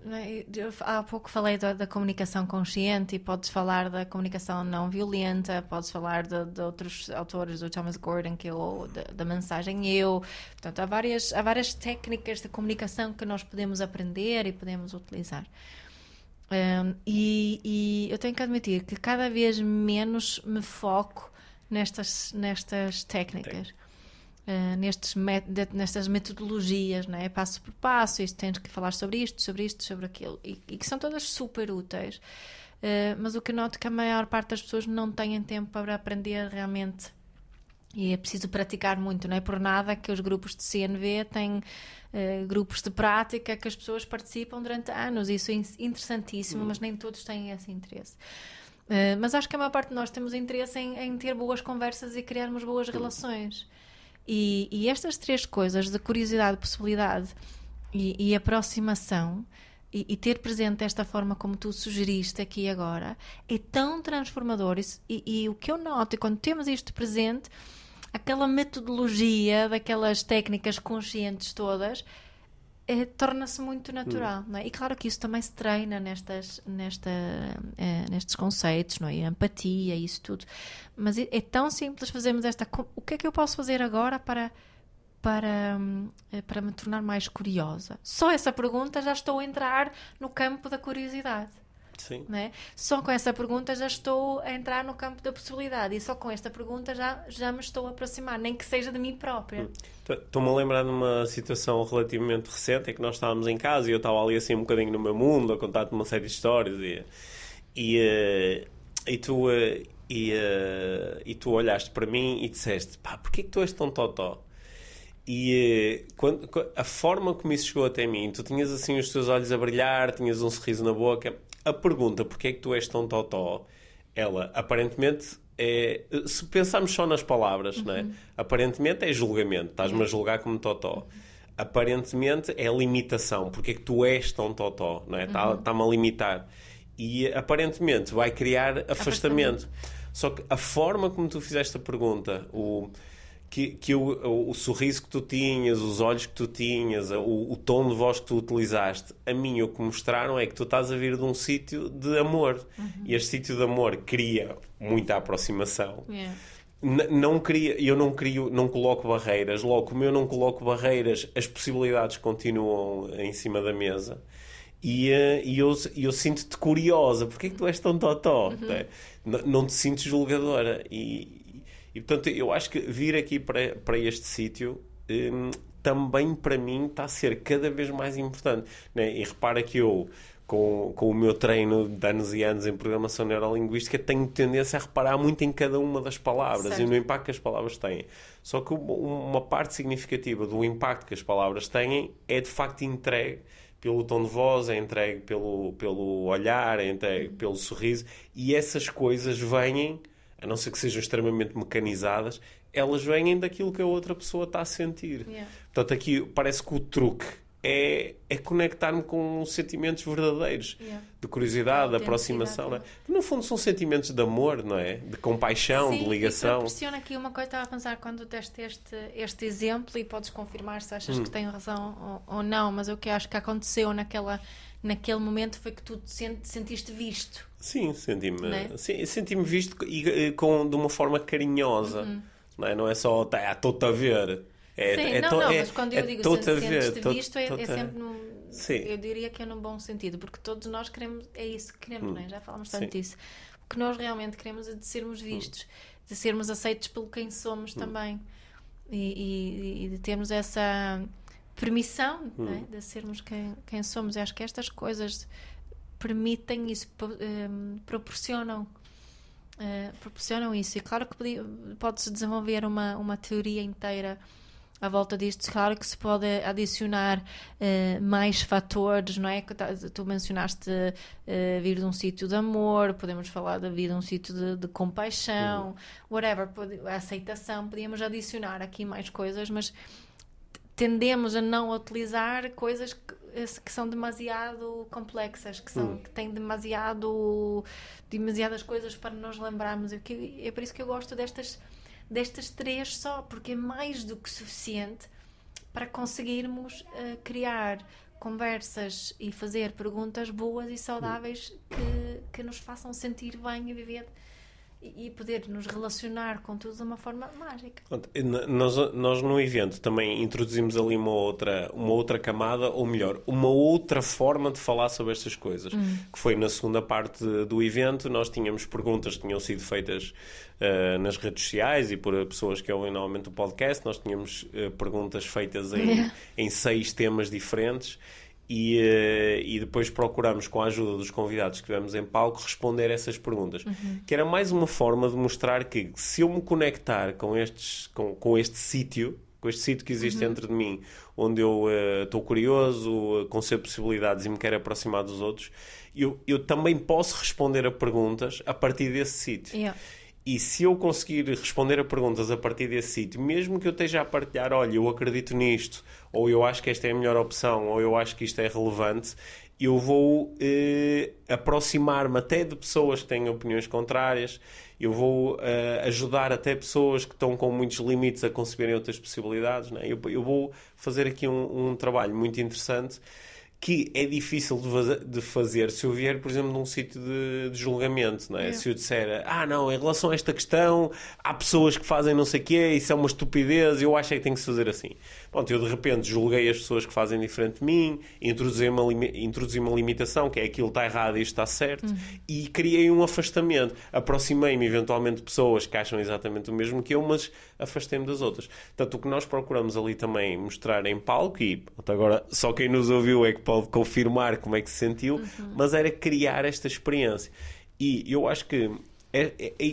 há pouco falei da comunicação consciente e podes falar da comunicação não violenta, podes falar de outros autores, do Thomas Gordon, que da mensagem portanto, há várias técnicas de comunicação que nós podemos aprender e podemos utilizar. E eu tenho que admitir que cada vez menos me foco nestas técnicas. Nestas metodologias, não é? Passo por passo, tens que falar sobre isto, sobre aquilo, e que são todas super úteis, mas o que noto é que a maior parte das pessoas não têm tempo para aprender realmente, e é preciso praticar muito, não é por nada que os grupos de CNV têm grupos de prática que as pessoas participam durante anos, isso é interessantíssimo, mas nem todos têm esse interesse. Mas acho que a maior parte de nós temos interesse em ter boas conversas e criarmos boas relações. E estas 3 coisas de curiosidade, possibilidade e aproximação e ter presente desta forma como tu sugeriste aqui agora é tão transformador. E o que eu noto quando temos isto presente, aquela metodologia daquelas técnicas conscientes todas torna-se muito natural, não é? E claro que isso também se treina nestes conceitos, não é? A empatia, isso tudo. Mas é tão simples fazermos o que é que eu posso fazer agora para me tornar mais curiosa? Só essa pergunta já estou a entrar no campo da curiosidade. Sim. Não é? Só com essa pergunta já estou a entrar no campo da possibilidade, e só com esta pergunta já me estou a aproximar, nem que seja de mim própria. Estou-me a lembrar de uma situação relativamente recente, é que nós estávamos em casa e eu estava ali assim um bocadinho no meu mundo, a contar-te uma série de histórias e e tu olhaste para mim e disseste, pá, porquê que tu és tão totó? E a forma como isso chegou até mim, tu tinhas assim os teus olhos a brilhar, tinhas um sorriso na boca. A pergunta, porquê que tu és tão totó, ela aparentemente é, se pensarmos só nas palavras, não é? Aparentemente é julgamento, estás-me a julgar como totó. Aparentemente é limitação, porque é que tu és tão totó, não é? Está-me a limitar. E aparentemente vai criar afastamento. Só que a forma como tu fizeste a pergunta, o sorriso que tu tinhas, os olhos que tu tinhas, o tom de voz que tu utilizaste, a mim o que mostraram é que tu estás a vir de um sítio de amor. E este sítio de amor cria muita aproximação. Yeah. Não coloco barreiras. Logo, como eu não coloco barreiras, as possibilidades continuam em cima da mesa. E eu sinto-te curiosa. Porquê é que tu és tão totó? Não te sinto julgadora. E, portanto, eu acho que vir aqui para este sítio também, para mim, está a ser cada vez mais importante. Né? E repara que eu, com o meu treino de anos e anos em programação neurolinguística, tenho tendência a reparar muito em cada uma das palavras, certo, e no impacto que as palavras têm. Só que uma parte significativa do impacto que as palavras têm é, de facto, entregue pelo tom de voz, é entregue pelo olhar, é entregue pelo sorriso. E essas coisas vêm, a não ser que sejam extremamente mecanizadas, elas vêm daquilo que a outra pessoa está a sentir. Yeah. Portanto, aqui parece que o truque é conectar-me com sentimentos verdadeiros, yeah, de curiosidade, de aproximação. Não é? No fundo, são sentimentos de amor, não é? De compaixão, sim, de ligação. Sim, proporciona aqui uma coisa, estava a pensar quando deste este exemplo, e podes confirmar se achas que tenho razão ou não, mas o que acho que aconteceu naquele momento foi que tu te sentiste visto. Sim, senti-me visto de uma forma carinhosa. Não é só, estou-te a ver. Mas quando eu digo sentes-te visto, é sempre eu diria que é num bom sentido, porque todos nós queremos, é isso que queremos, não é? Já falamos tanto disso. O que nós realmente queremos é de sermos vistos, de sermos aceitos pelo quem somos também, e de termos essa permissão, não é? De sermos quem somos. Eu acho que estas coisas permitem isso, proporcionam isso. E claro que pode-se desenvolver uma teoria inteira à volta disto. Claro que se pode adicionar mais fatores, não é? Tu mencionaste vir de um sítio de amor, podemos falar de vir de um sítio de compaixão, whatever, a aceitação, podíamos adicionar aqui mais coisas, mas tendemos a não utilizar coisas que são demasiado complexas, que têm demasiadas coisas para nos lembrarmos. É por isso que eu gosto destas três só, porque é mais do que suficiente para conseguirmos criar conversas e fazer perguntas boas e saudáveis que nos façam sentir bem e viver e poder nos relacionar com tudo de uma forma mágica. Nós no evento também introduzimos ali uma outra camada, ou melhor, uma outra forma de falar sobre estas coisas, que foi na segunda parte do evento. Nós tínhamos perguntas que tinham sido feitas nas redes sociais e por pessoas que ouvem normalmente o podcast. Nós tínhamos perguntas feitas em 6 temas diferentes. E depois procuramos, com a ajuda dos convidados que tivemos em palco, responder essas perguntas. Que era mais uma forma de mostrar que, se eu me conectar com este sítio que existe dentro de mim, onde eu estou curioso, concedo possibilidades e me quero aproximar dos outros, eu também posso responder a perguntas a partir desse sítio. Yeah. E se eu conseguir responder a perguntas a partir desse sítio, mesmo que eu esteja a partilhar, olha, eu acredito nisto, ou eu acho que esta é a melhor opção, ou eu acho que isto é relevante, eu vou aproximar-me até de pessoas que têm opiniões contrárias, eu vou ajudar até pessoas que estão com muitos limites a conceberem outras possibilidades. Não é? Eu vou fazer aqui um trabalho muito interessante, que é difícil de fazer se eu vier, por exemplo, num sítio de julgamento, não é? Se eu disser, não, em relação a esta questão, há pessoas que fazem não sei o quê, isso é uma estupidez, eu acho que tem que se fazer assim. Pronto, eu de repente julguei as pessoas que fazem diferente de mim, introduzi uma limitação, que é aquilo está errado e isto está certo, e criei um afastamento. Aproximei-me eventualmente de pessoas que acham exatamente o mesmo que eu, mas afastei-me das outras. Portanto, o que nós procuramos ali também mostrar em palco, e agora só quem nos ouviu é que pode confirmar como é que se sentiu, mas era criar esta experiência. E eu acho que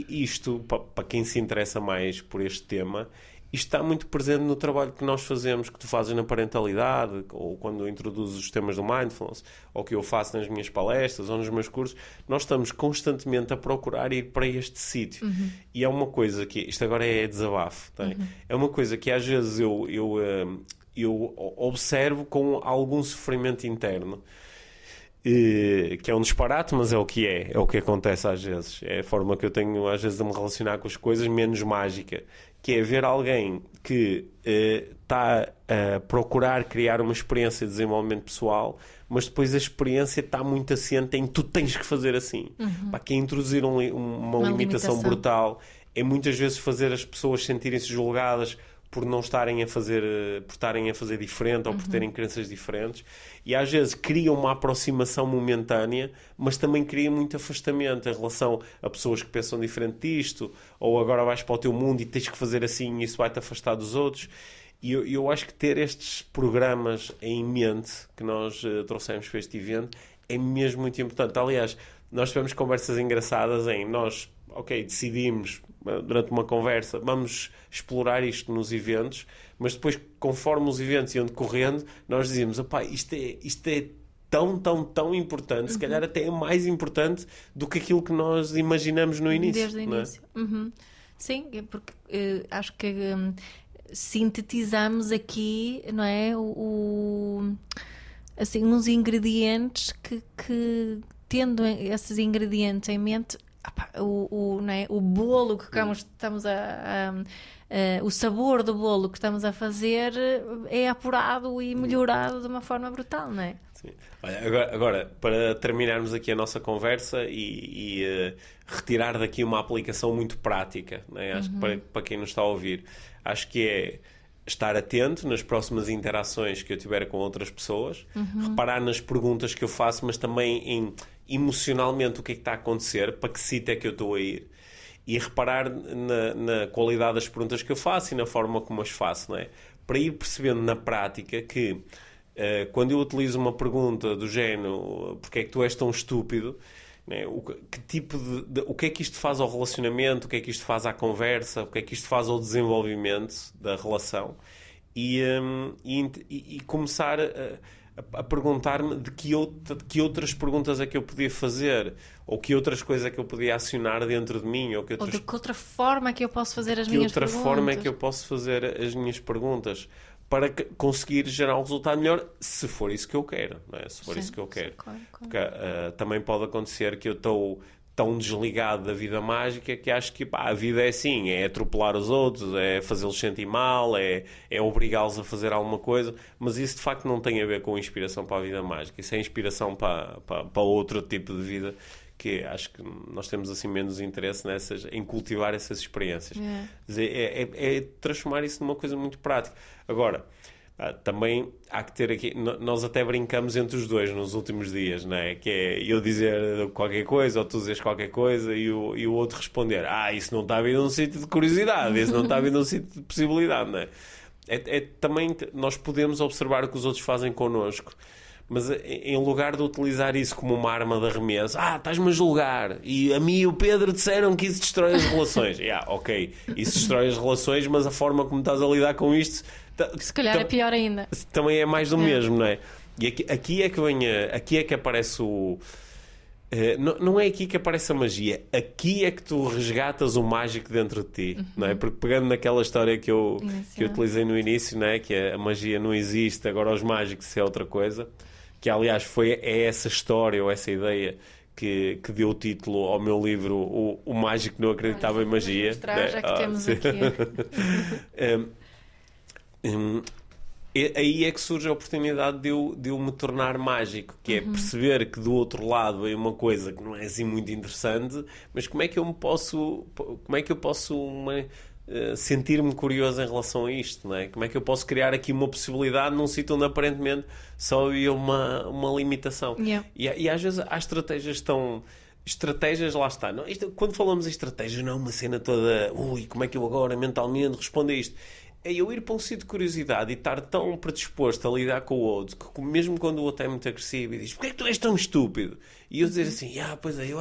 Isto, para quem se interessa mais por este tema, isto está muito presente no trabalho que nós fazemos, que tu fazes na parentalidade, ou quando introduzes os temas do mindfulness, ou que eu faço nas minhas palestras ou nos meus cursos. Nós estamos constantemente a procurar ir para este sítio. E é uma coisa que... Isto agora é desabafo. É uma coisa que às vezes eu observo com algum sofrimento interno. Que é um disparate, mas é o que é o que acontece às vezes, é a forma que eu tenho às vezes de me relacionar com as coisas, menos mágica, que é ver alguém que está a procurar criar uma experiência de desenvolvimento pessoal, mas depois a experiência está muito assente em tu tens que fazer assim. Para quem introduzir uma limitação brutal é muitas vezes fazer as pessoas sentirem-se julgadas por não estarem a fazer, por estarem a fazer diferente ou por terem crenças diferentes, e às vezes cria uma aproximação momentânea, mas também cria muito afastamento em relação a pessoas que pensam diferente disto, ou agora vais para o teu mundo e tens que fazer assim e isso vai-te afastar dos outros. E eu acho que ter estes programas em mente que nós trouxemos para este evento é mesmo muito importante. Aliás, nós tivemos conversas engraçadas em nós, decidimos durante uma conversa, vamos explorar isto nos eventos, mas depois, conforme os eventos iam decorrendo, nós dizíamos, isto é tão, tão, tão importante, se calhar até é mais importante do que aquilo que nós imaginamos no início. Desde o início. Sim, porque acho que sintetizamos aqui, não é, assim, uns ingredientes que tendo esses ingredientes em mente, não é? O bolo que estamos o sabor do bolo que estamos a fazer é apurado e melhorado de uma forma brutal, não é? Sim. Olha, agora, para terminarmos aqui a nossa conversa e retirar daqui uma aplicação muito prática, não é? Acho que para quem nos está a ouvir, acho que é estar atento nas próximas interações que eu tiver com outras pessoas, reparar nas perguntas que eu faço, mas também emocionalmente o que é que está a acontecer, para que sítio é que eu estou a ir, e reparar na qualidade das perguntas que eu faço e na forma como as faço, não é? Para ir percebendo na prática que quando eu utilizo uma pergunta do género porque é que tu és tão estúpido, né? O que é que isto faz ao relacionamento, o que é que isto faz à conversa, o que é que isto faz ao desenvolvimento da relação, e começar a perguntar-me de que outras perguntas é que eu podia fazer, ou que outras coisas é que eu podia acionar dentro de mim, ou de que outra forma é que eu posso fazer as minhas perguntas. Forma é que eu posso fazer as minhas perguntas para conseguir gerar um resultado melhor, se for isso que eu quero, não é? Se for isso que eu quero. Claro. Porque também pode acontecer que eu estou tão desligado da vida mágica que acho que a vida é assim, é atropelar os outros, é fazê-los sentir mal, é obrigá-los a fazer alguma coisa, mas isso de facto não tem a ver com inspiração para a vida mágica, isso é inspiração para outro tipo de vida, que acho que nós temos assim menos interesse em cultivar essas experiências. É transformar isso numa coisa muito prática. Agora, também há que ter aqui, nós até brincamos entre os dois nos últimos dias, não é? Que é eu dizer qualquer coisa ou tu dizes qualquer coisa e o outro responder, isso não está a vir num sítio de curiosidade, isso não está a vir num sítio de possibilidade, não é? Também nós podemos observar o que os outros fazem connosco, mas em lugar de utilizar isso como uma arma de arremesso, estás-me a julgar e a mim e o Pedro disseram que isso destrói as relações. Isso destrói as relações, mas a forma como estás a lidar com isto se calhar é pior ainda. Também é mais do mesmo, não é? E aqui é que aparece o... não é aqui que aparece a magia. Aqui é que tu resgatas o mágico dentro de ti, não é? Porque pegando naquela história que eu utilizei no início, não é? Que a magia não existe, agora os mágicos é outra coisa. Que aliás é essa história ou essa ideia que deu o título ao meu livro O Mágico Não Acreditava em Magia. Mostrar, já que temos aqui. Aí é que surge a oportunidade de eu me tornar mágico, que é perceber que do outro lado é uma coisa que não é assim muito interessante, mas como é que eu posso sentir-me curioso em relação a isto, não é? Como é que eu posso criar aqui uma possibilidade num sítio onde aparentemente só havia uma limitação? E às vezes há estratégias, lá está. Quando falamos em estratégias, não é uma cena toda, como é que eu agora mentalmente respondo a isto? é eu ir para um sítio de curiosidade e estar tão predisposto a lidar com o outro, que mesmo quando o outro é muito agressivo e diz, porquê é que tu és tão estúpido? E eu dizer assim, pois é,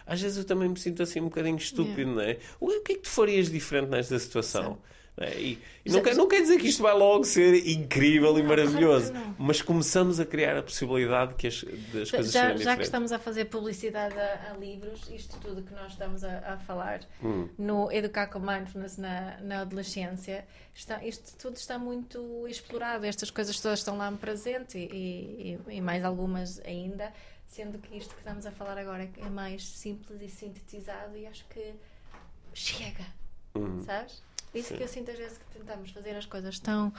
às vezes eu também me sinto assim um bocadinho estúpido, não é? O que é que tu farias diferente nesta situação? E não quer dizer que isto vai logo ser incrível e maravilhoso, mas começamos a criar a possibilidade das coisas serem diferentes. Já que estamos a fazer publicidade a livros, isto tudo que nós estamos a falar no Educar com Mindfulness na adolescência, isto tudo está muito explorado, estas coisas todas estão lá presentes e mais algumas ainda, sendo que isto que estamos a falar agora é mais simples e sintetizado e acho que chega, sabes? Isso que eu sinto às vezes que tentamos fazer as coisas tão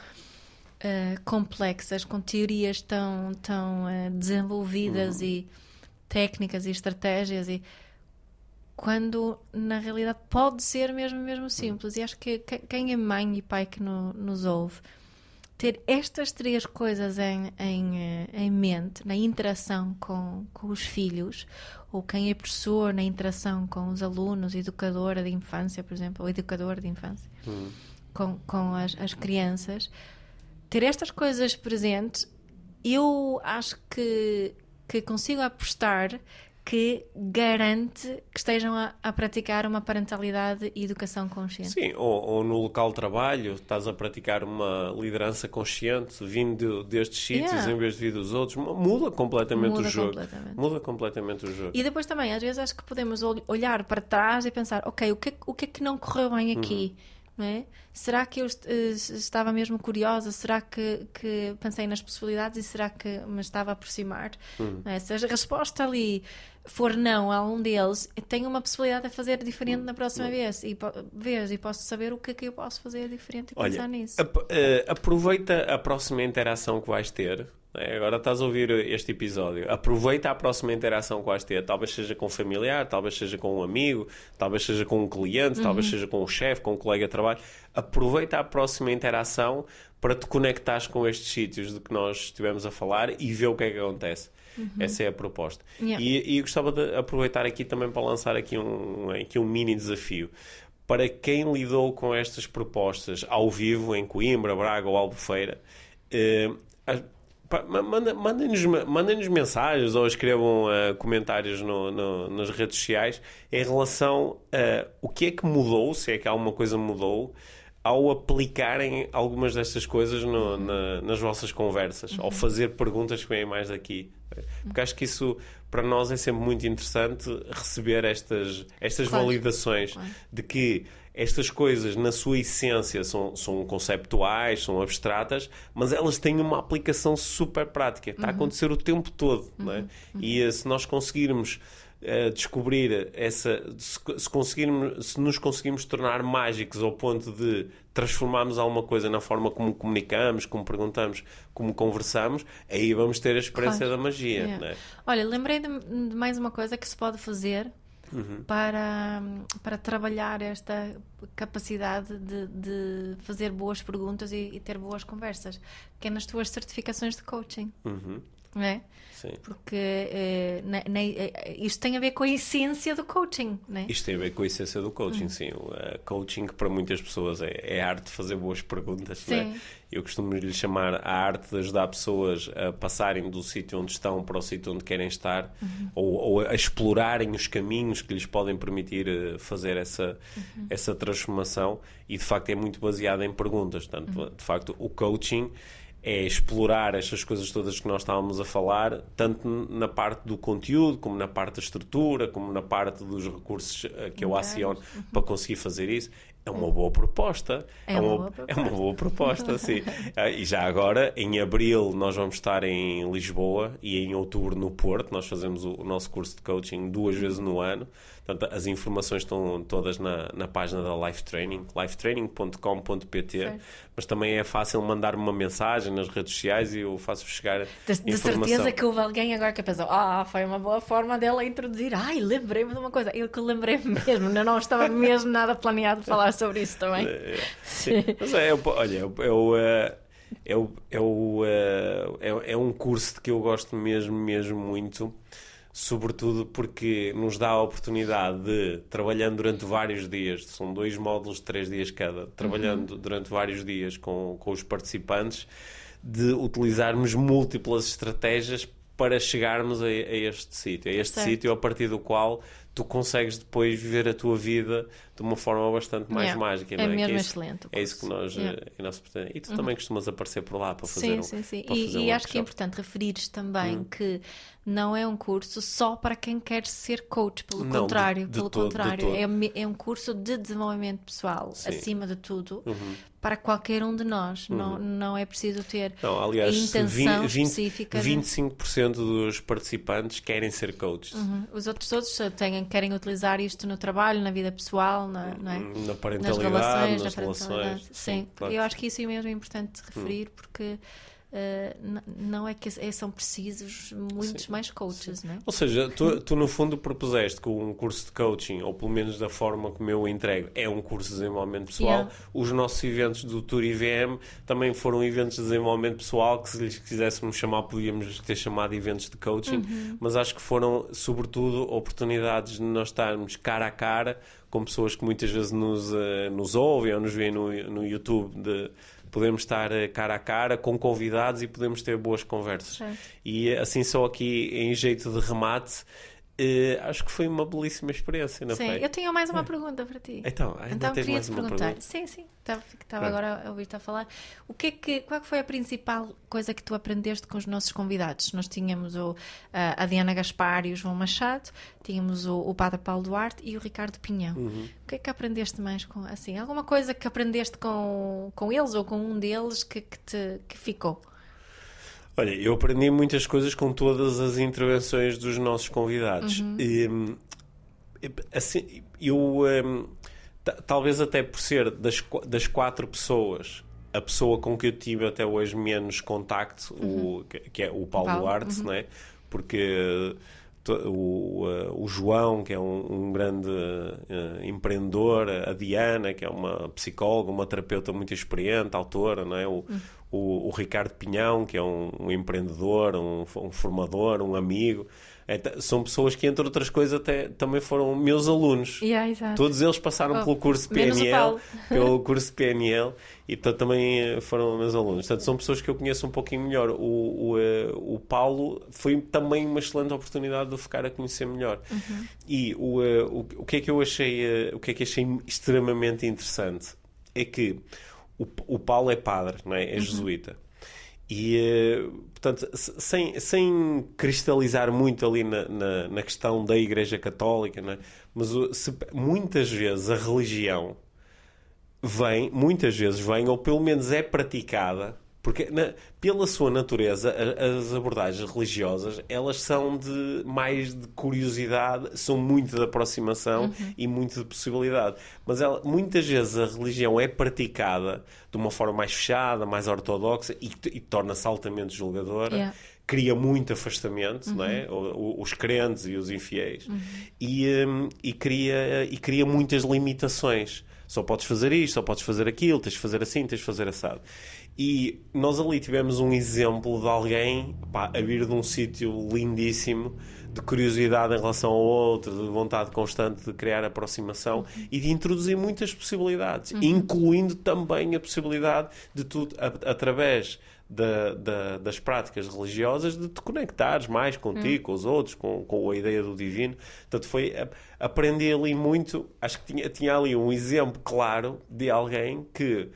complexas, com teorias tão desenvolvidas e técnicas e estratégias, e quando na realidade pode ser mesmo simples. E acho que quem é mãe e pai que nos ouve, ter estas 3 coisas em mente, na interação com os filhos, ou quem é professor na interação com os alunos, educadora de infância, por exemplo, ou educador de infância, com as crianças, ter estas coisas presentes, eu acho que consigo apostar que garante que estejam a praticar uma parentalidade e educação consciente. Sim, ou no local de trabalho estás a praticar uma liderança consciente vindo destes sítios em vez de vir dos outros, muda completamente o jogo. Muda completamente o jogo. E depois também, às vezes acho que podemos olhar para trás e pensar, ok, o que é que não correu bem aqui? Não é? Será que eu estava mesmo curiosa? Será que pensei nas possibilidades e será que me estava a aproximar? Não é? Se a resposta ali for não a um deles, tenho uma possibilidade de fazer diferente na próxima vez e posso saber o que é que eu posso fazer diferente e pensar nisso. Aproveita a próxima interação que vais ter. Agora estás a ouvir este episódio, aproveita a próxima interação que vais ter, talvez seja com um familiar, talvez seja com um amigo, talvez seja com um cliente, talvez seja com um chefe, com um colega de trabalho. Aproveita a próxima interação para te conectares com estes sítios de que nós estivemos a falar e ver o que é que acontece. Essa é a proposta. E gostava de aproveitar aqui também para lançar aqui um mini desafio. Para quem lidou com estas propostas ao vivo em Coimbra, Braga ou Albufeira, mandem-nos mensagens ou escrevam comentários nas redes sociais em relação a o que é que mudou, se é que alguma coisa mudou, ao aplicarem algumas destas coisas nas vossas conversas, ao fazer perguntas que vêm mais daqui. Porque acho que isso, para nós, é sempre muito interessante receber estas validações de que estas coisas, na sua essência, são conceptuais, são abstratas, mas elas têm uma aplicação super prática. Está a acontecer o tempo todo. Não é? E se nós conseguirmos descobrir se nos conseguirmos tornar mágicos ao ponto de transformarmos alguma coisa na forma como comunicamos, como perguntamos, como conversamos, aí vamos ter a experiência da magia. Não é? Olha, lembrei de mais uma coisa que se pode fazer para trabalhar esta capacidade de fazer boas perguntas e ter boas conversas, que é nas tuas certificações de coaching. Não é? Sim. Porque isto tem a ver com a essência do coaching, não é? Isto tem a ver com a essência do coaching, sim. O coaching, para muitas pessoas, é a arte de fazer boas perguntas, não é? Eu costumo lhe chamar a arte de ajudar pessoas a passarem do sítio onde estão para o sítio onde querem estar, ou a explorarem os caminhos que lhes podem permitir fazer essa transformação, e de facto é muito baseado em perguntas. Portanto, de facto, o coaching é explorar estas coisas todas que nós estávamos a falar, tanto na parte do conteúdo, como na parte da estrutura, como na parte dos recursos que eu aciono para conseguir fazer isso. É uma boa proposta. É uma boa proposta, sim. E já agora, em abril, nós vamos estar em Lisboa e em outubro no Porto. Nós fazemos o nosso curso de coaching 2 vezes no ano. Portanto, as informações estão todas na página da Life Training, lifetraining.com.pt, mas também é fácil mandar-me uma mensagem nas redes sociais e eu faço chegar informação. De certeza que houve alguém agora que pensou, foi uma boa forma dela introduzir. Lembrei-me de uma coisa. Eu que lembrei-me mesmo, não estava mesmo nada planeado falar sobre isso também. Sim, mas é um curso que eu gosto mesmo muito, sobretudo porque nos dá a oportunidade de, trabalhando durante vários dias, são 2 módulos de 3 dias cada, trabalhando durante vários dias com os participantes, de utilizarmos múltiplas estratégias para chegarmos a este sítio. A este sítio a partir do qual tu consegues depois viver a tua vida de uma forma bastante mais mágica. Não é? Mesmo que excelente. É isso que nós... E tu também costumas aparecer por lá para fazer sim. E acho que é importante referires também que não é um curso só para quem quer ser coach, pelo contrário. É um curso de desenvolvimento pessoal, acima de tudo, para qualquer um de nós. Não é preciso ter intenção específica. 25% dos participantes querem ser coaches. Os outros todos querem utilizar isto no trabalho, na vida pessoal, na parentalidade, nas relações. Sim, claro. Eu acho que isso é mesmo importante referir, porque não é que são precisos muitos mais coaches, não é? Ou seja, tu no fundo propuseste que um curso de coaching, ou pelo menos da forma como eu o entrego, é um curso de desenvolvimento pessoal. Os nossos eventos do Tour IVM também foram eventos de desenvolvimento pessoal, que se lhes quiséssemos chamar, podíamos ter chamado eventos de coaching, mas acho que foram, sobretudo, oportunidades de nós estarmos cara a cara com pessoas que muitas vezes nos ouvem ou nos veem no YouTube, podemos estar cara a cara com convidados e podemos ter boas conversas. Certo. E assim, só aqui em jeito de remate, acho que foi uma belíssima experiência, não foi? Eu tenho mais uma pergunta para ti. Então tens mais uma pergunta? Sim. Estava agora a ouvir-te a falar. Qual foi a principal coisa que tu aprendeste com os nossos convidados? Nós tínhamos a Diana Gaspar e o João Machado, tínhamos o Padre Paulo Duarte e o Ricardo Pinhão. O que é que aprendeste mais com, assim, alguma coisa que aprendeste com eles ou com um deles que ficou? Olha, eu aprendi muitas coisas com todas as intervenções dos nossos convidados. Assim, talvez até por ser das 4 pessoas, a pessoa com que eu tive até hoje menos contacto, que é o Paulo Duarte, não é? Porque o João, que é um grande empreendedor, a Diana, que é uma psicóloga, uma terapeuta muito experiente, autora, não é? O Ricardo Pinhão, que é um empreendedor, um formador, um amigo. São pessoas que, entre outras coisas, até também foram meus alunos. Todos eles passaram pelo curso de PNL, e portanto também foram meus alunos. Portanto, são pessoas que eu conheço um pouquinho melhor. O Paulo foi também uma excelente oportunidade de eu ficar a conhecer melhor. E o que é que eu achei, extremamente interessante é que o Paulo é padre, não é? É jesuíta. E, portanto, sem cristalizar muito ali na questão da Igreja Católica, não é? Mas muitas vezes a religião muitas vezes vem, ou pelo menos é praticada, porque pela sua natureza as abordagens religiosas, elas são mais de curiosidade, são muito de aproximação e muito de possibilidade, mas muitas vezes a religião é praticada de uma forma mais fechada, mais ortodoxa e torna-se altamente julgadora. Cria muito afastamento, não é? Os crentes e os infiéis, e cria muitas limitações. Só podes fazer isto, só podes fazer aquilo, tens de fazer assim, tens de fazer assado. E nós ali tivemos um exemplo de alguém a vir de um sítio lindíssimo, de curiosidade em relação ao outro, de vontade constante de criar aproximação e de introduzir muitas possibilidades, incluindo também a possibilidade de tu, através das práticas religiosas, de te conectares mais contigo, com os outros, com a ideia do divino. Portanto, aprendi ali muito. Acho que tinha ali um exemplo claro de alguém que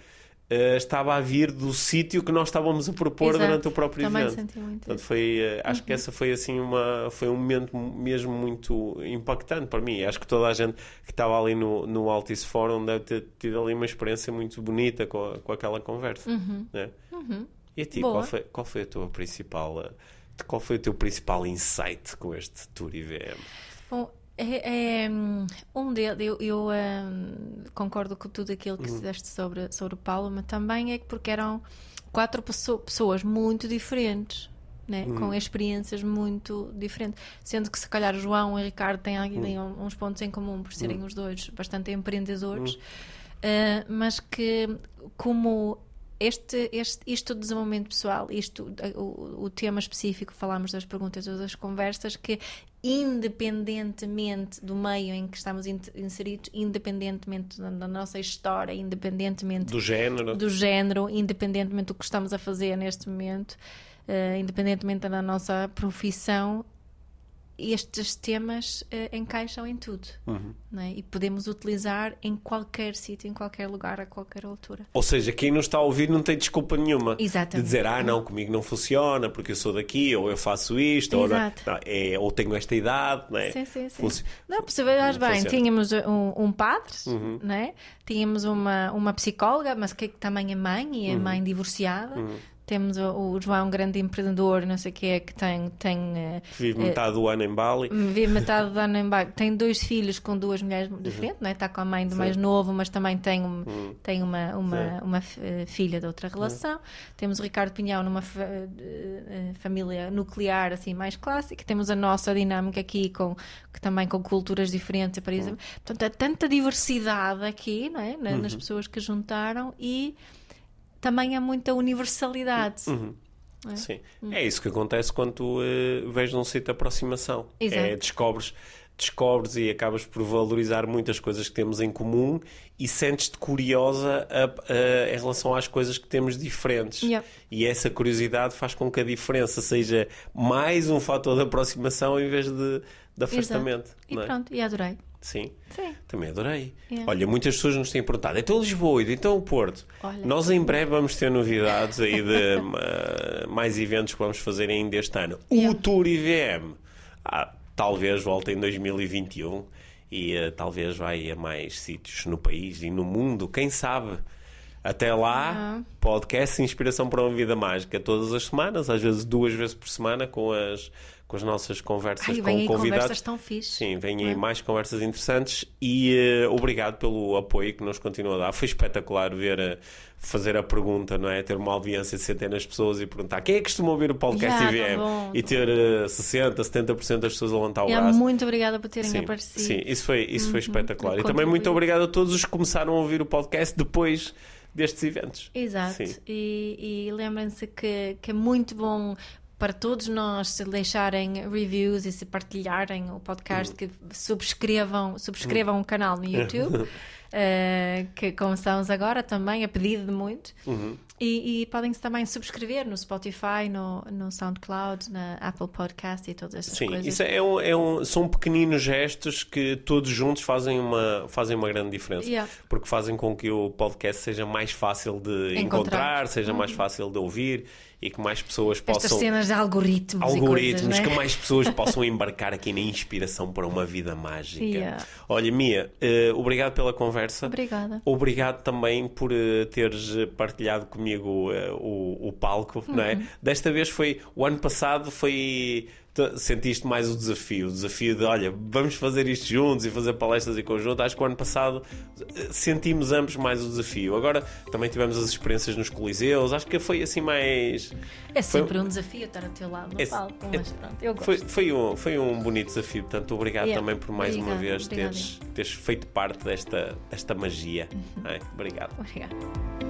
estava a vir do sítio que nós estávamos a propor durante o próprio também evento. Senti muito. Portanto, acho que essa foi assim foi um momento mesmo muito impactante para mim. Acho que toda a gente que estava ali no Altice Forum deve ter tido ali uma experiência muito bonita com aquela conversa. Né? E a ti, qual foi a tua principal qual foi o teu principal insight com este Tour IVM? Bom, eu concordo com tudo aquilo que disseste sobre o Paulo, mas também é porque eram 4 pessoas muito diferentes, né? Com experiências muito diferentes, sendo que se calhar o João e o Ricardo têm ali uns pontos em comum por serem os dois bastante empreendedores, mas que como isto do desenvolvimento pessoal, o tema específico, falámos das perguntas ou das conversas, que independentemente do meio em que estamos inseridos, independentemente da nossa história, independentemente do género, independentemente do que estamos a fazer neste momento, independentemente da nossa profissão, estes temas encaixam em tudo, não é? E podemos utilizar em qualquer sítio, em qualquer lugar, a qualquer altura. Ou seja, quem nos está a ouvir não tem desculpa nenhuma. Exatamente. De dizer, não, comigo não funciona porque eu sou daqui, ou eu faço isto, ou tenho esta idade, não é? Sim. Não, percebes bem, tínhamos um padre, não é? Tínhamos uma psicóloga, mas que também é mãe, e é mãe divorciada. Temos o João, um grande empreendedor, não sei o que é, que vive metade do ano em Bali. Vive metade do ano em Bali. Tem 2 filhos com 2 mulheres diferentes, não é? Está com a mãe do mais novo, mas também tem uma filha de outra relação. Temos o Ricardo Pinhão numa família nuclear, assim, mais clássica. Temos a nossa dinâmica aqui, também com culturas diferentes, por exemplo. Portanto, há tanta diversidade aqui, não é? Nas pessoas que juntaram, e também há muita universalidade. Sim, é isso que acontece quando tu vês num sítio de aproximação. Descobres e acabas por valorizar muitas coisas que temos em comum e sentes-te curiosa em relação às coisas que temos diferentes. E essa curiosidade faz com que a diferença seja mais um fator de aproximação em vez de afastamento. E pronto, e adorei. Sim, também adorei. Olha, muitas pessoas nos têm perguntado, então Lisboa, então o Porto. Nós em breve vamos ter novidades aí de mais eventos que vamos fazer ainda este ano. O Tour IVM talvez volte em 2021 e talvez vai a mais sítios no país e no mundo, quem sabe. Até lá, podcast Inspiração para uma Vida Mágica, todas as semanas, às vezes 2 vezes por semana, com as nossas conversas com convidados. Conversas tão fixe. Sim, vêm aí mais conversas interessantes e obrigado pelo apoio que nos continua a dar. Foi espetacular fazer a pergunta, não é? Ter uma audiência de centenas de pessoas e perguntar quem é que costuma ouvir o podcast IVM? E ter 60%, 70% das pessoas a levantar o braço. Muito obrigada por terem aparecido. Sim, isso foi espetacular. E também muito obrigado a todos os que começaram a ouvir o podcast depois destes eventos. Exato. E lembrem-se que é muito bom para todos nós se deixarem reviews e se partilharem o podcast, que subscrevam o canal no YouTube, que começamos agora também, a pedido de muitos. E podem-se também subscrever no Spotify, no SoundCloud, na Apple Podcast e todas essas coisas. Isso são pequeninos gestos que todos juntos fazem uma grande diferença. Porque fazem com que o podcast seja mais fácil de encontrar, seja mais fácil de ouvir e que mais pessoas possam... Estas cenas de algoritmos e coisas, que mais pessoas possam embarcar aqui na inspiração para uma vida mágica. Olha, Mia, obrigado pela conversa. Obrigada. Obrigado também por teres partilhado comigo o palco, não é? Desta vez o ano passado sentiste mais o desafio de, olha, vamos fazer isto juntos e fazer palestras em conjunto. Acho que o ano passado sentimos ambos mais o desafio. Agora também tivemos as experiências nos coliseus. Acho que foi assim mais... É sempre um desafio estar ao teu lado no palco, mas pronto, eu gosto. Foi um bonito desafio, portanto obrigado também por mais uma vez teres feito parte desta magia. Obrigado. Obrigada.